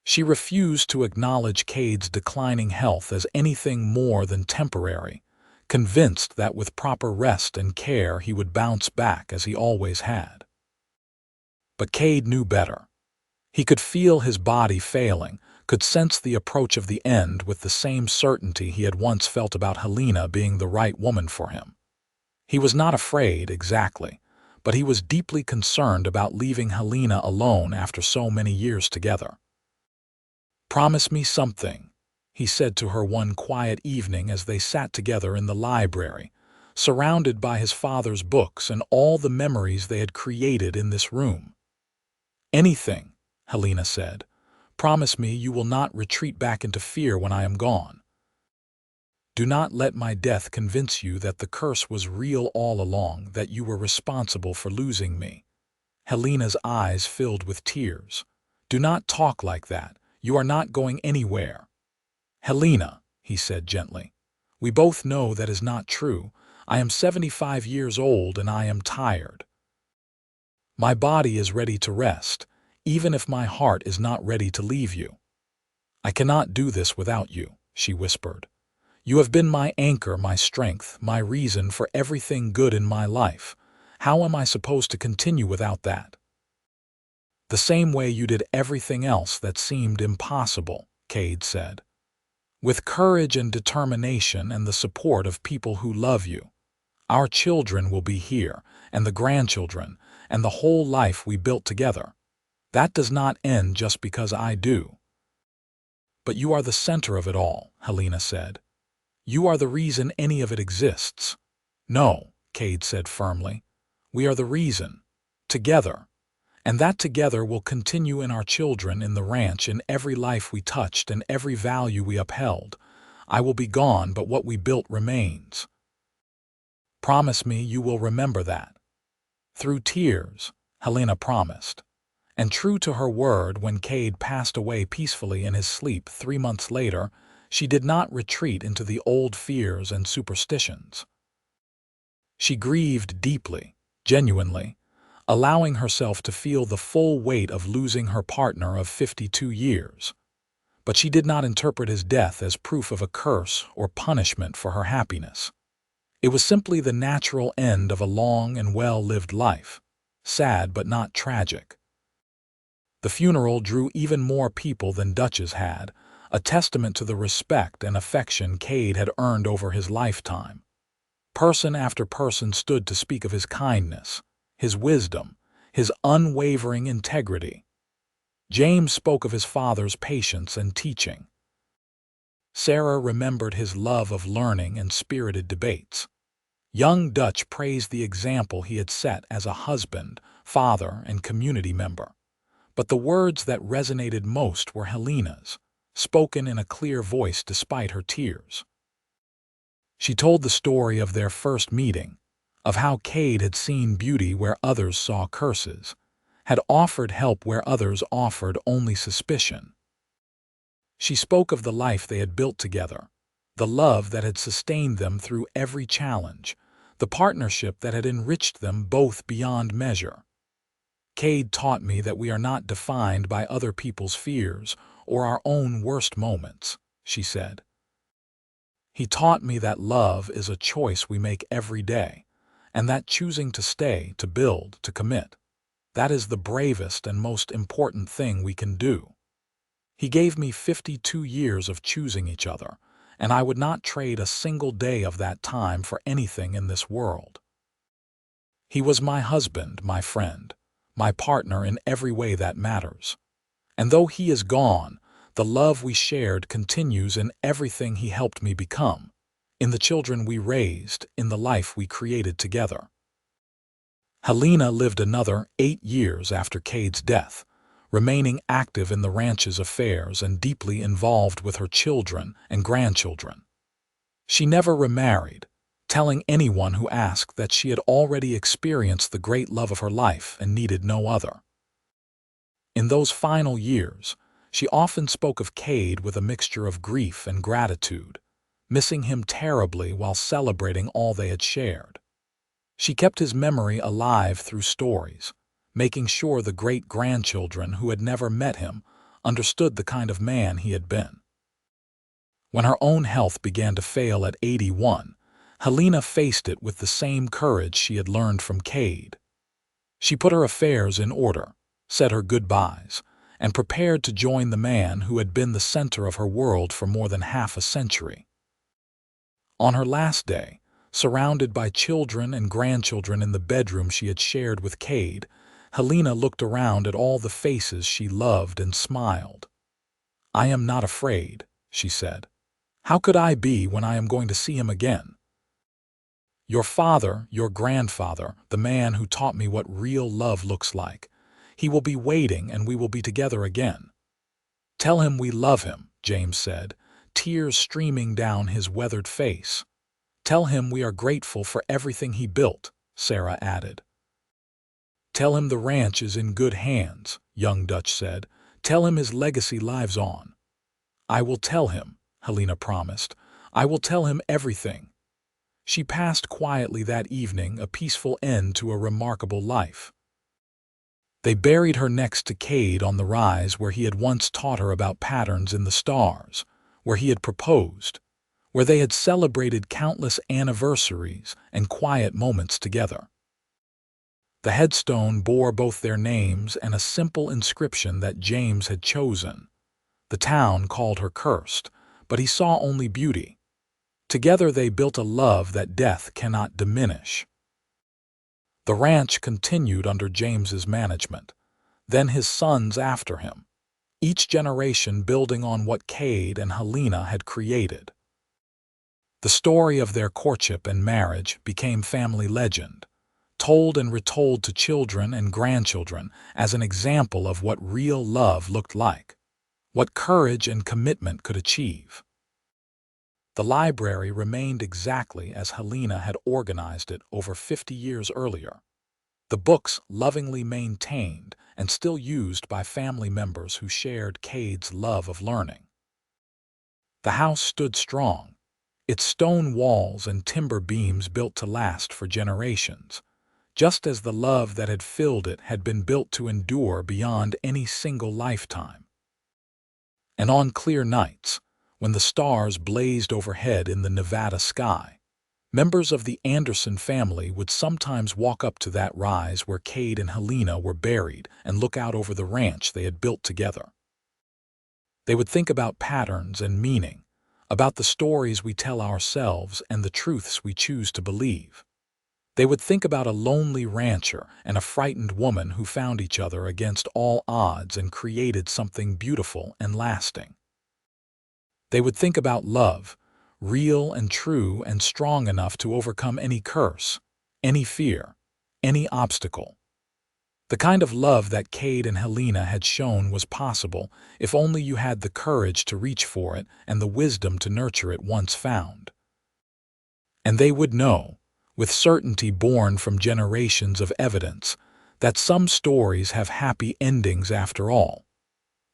She refused to acknowledge Kade's declining health as anything more than temporary, convinced that with proper rest and care he would bounce back as he always had. But Kade knew better. He could feel his body failing, could sense the approach of the end with the same certainty he had once felt about Helena being the right woman for him. He was not afraid, exactly, but he was deeply concerned about leaving Helena alone after so many years together. "Promise me something," he said to her one quiet evening as they sat together in the library, surrounded by his father's books and all the memories they had created in this room. "Anything," Helena said. "Promise me you will not retreat back into fear when I am gone. Do not let my death convince you that the curse was real all along, that you were responsible for losing me." Helena's eyes filled with tears. "Do not talk like that. You are not going anywhere." "Helena," he said gently, "we both know that is not true. I am 75 years old and I am tired. My body is ready to rest, even if my heart is not ready to leave you. I cannot do this without you," she whispered. "You have been my anchor, my strength, my reason for everything good in my life. How am I supposed to continue without that?" "The same way you did everything else that seemed impossible," Kade said. "With courage and determination and the support of people who love you. Our children will be here, and the grandchildren, and the whole life we built together. That does not end just because I do." "But you are the center of it all," Helena said. "You are the reason any of it exists." "No," Kade said firmly. "We are the reason. Together. And that together will continue in our children, in the ranch, in every life we touched and every value we upheld. I will be gone, but what we built remains. Promise me you will remember that." Through tears, Helena promised. And true to her word, when Kade passed away peacefully in his sleep 3 months later, she did not retreat into the old fears and superstitions. She grieved deeply, genuinely, allowing herself to feel the full weight of losing her partner of 52 years. But she did not interpret his death as proof of a curse or punishment for her happiness. It was simply the natural end of a long and well-lived life, sad but not tragic. The funeral drew even more people than Dutch's had, a testament to the respect and affection Kade had earned over his lifetime. Person after person stood to speak of his kindness, his wisdom, his unwavering integrity. James spoke of his father's patience and teaching. Sarah remembered his love of learning and spirited debates. Young Dutch praised the example he had set as a husband, father, and community member. But the words that resonated most were Helena's, spoken in a clear voice despite her tears. She told the story of their first meeting, of how Kade had seen beauty where others saw curses, had offered help where others offered only suspicion. She spoke of the life they had built together, the love that had sustained them through every challenge, the partnership that had enriched them both beyond measure. Kade taught me that we are not defined by other people's fears or our own worst moments, she said. He taught me that love is a choice we make every day, and that choosing to stay, to build, to commit, that is the bravest and most important thing we can do. He gave me 52 years of choosing each other, and I would not trade a single day of that time for anything in this world. He was my husband, my friend, my partner in every way that matters. And though he is gone, the love we shared continues in everything he helped me become, in the children we raised, in the life we created together. Helena lived another 8 years after Kade's death, remaining active in the ranch's affairs and deeply involved with her children and grandchildren. She never remarried, telling anyone who asked that she had already experienced the great love of her life and needed no other. In those final years, she often spoke of Kade with a mixture of grief and gratitude, missing him terribly while celebrating all they had shared. She kept his memory alive through stories, making sure the great-grandchildren who had never met him understood the kind of man he had been. When her own health began to fail at 81, Helena faced it with the same courage she had learned from Kade. She put her affairs in order, said her goodbyes, and prepared to join the man who had been the center of her world for more than half a century. On her last day, surrounded by children and grandchildren in the bedroom she had shared with Kade, Helena looked around at all the faces she loved and smiled. "I am not afraid," she said. "How could I be when I am going to see him again? Your father, your grandfather, the man who taught me what real love looks like, he will be waiting and we will be together again." "Tell him we love him," James said, tears streaming down his weathered face. "Tell him we are grateful for everything he built," Sarah added. "Tell him the ranch is in good hands," young Dutch said. "Tell him his legacy lives on." "I will tell him," Helena promised. "I will tell him everything." She passed quietly that evening, a peaceful end to a remarkable life. They buried her next to Kade on the rise where he had once taught her about patterns in the stars, where he had proposed, where they had celebrated countless anniversaries and quiet moments together. The headstone bore both their names and a simple inscription that James had chosen. The town called her cursed, but he saw only beauty. Together they built a love that death cannot diminish. The ranch continued under James's management, then his sons after him, each generation building on what Kade and Helena had created. The story of their courtship and marriage became family legend, told and retold to children and grandchildren as an example of what real love looked like, what courage and commitment could achieve. The library remained exactly as Helena had organized it over 50 years earlier. The books lovingly maintained and still used by family members who shared Kade's love of learning. The house stood strong, its stone walls and timber beams built to last for generations, just as the love that had filled it had been built to endure beyond any single lifetime. And on clear nights, when the stars blazed overhead in the Nevada sky, members of the Anderson family would sometimes walk up to that rise where Kade and Helena were buried and look out over the ranch they had built together. They would think about patterns and meaning, about the stories we tell ourselves and the truths we choose to believe. They would think about a lonely rancher and a frightened woman who found each other against all odds and created something beautiful and lasting. They would think about love, real and true and strong enough to overcome any curse, any fear, any obstacle. The kind of love that Kade and Helena had shown was possible if only you had the courage to reach for it and the wisdom to nurture it once found. And they would know, with certainty born from generations of evidence, that some stories have happy endings after all.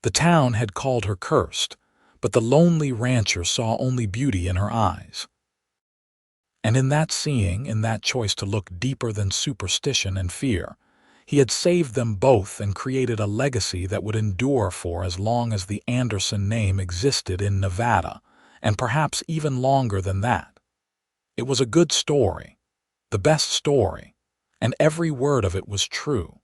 The town had called her cursed, but the lonely rancher saw only beauty in her eyes. And in that seeing, in that choice to look deeper than superstition and fear, he had saved them both and created a legacy that would endure for as long as the Anderson name existed in Nevada, and perhaps even longer than that. It was a good story, the best story, and every word of it was true.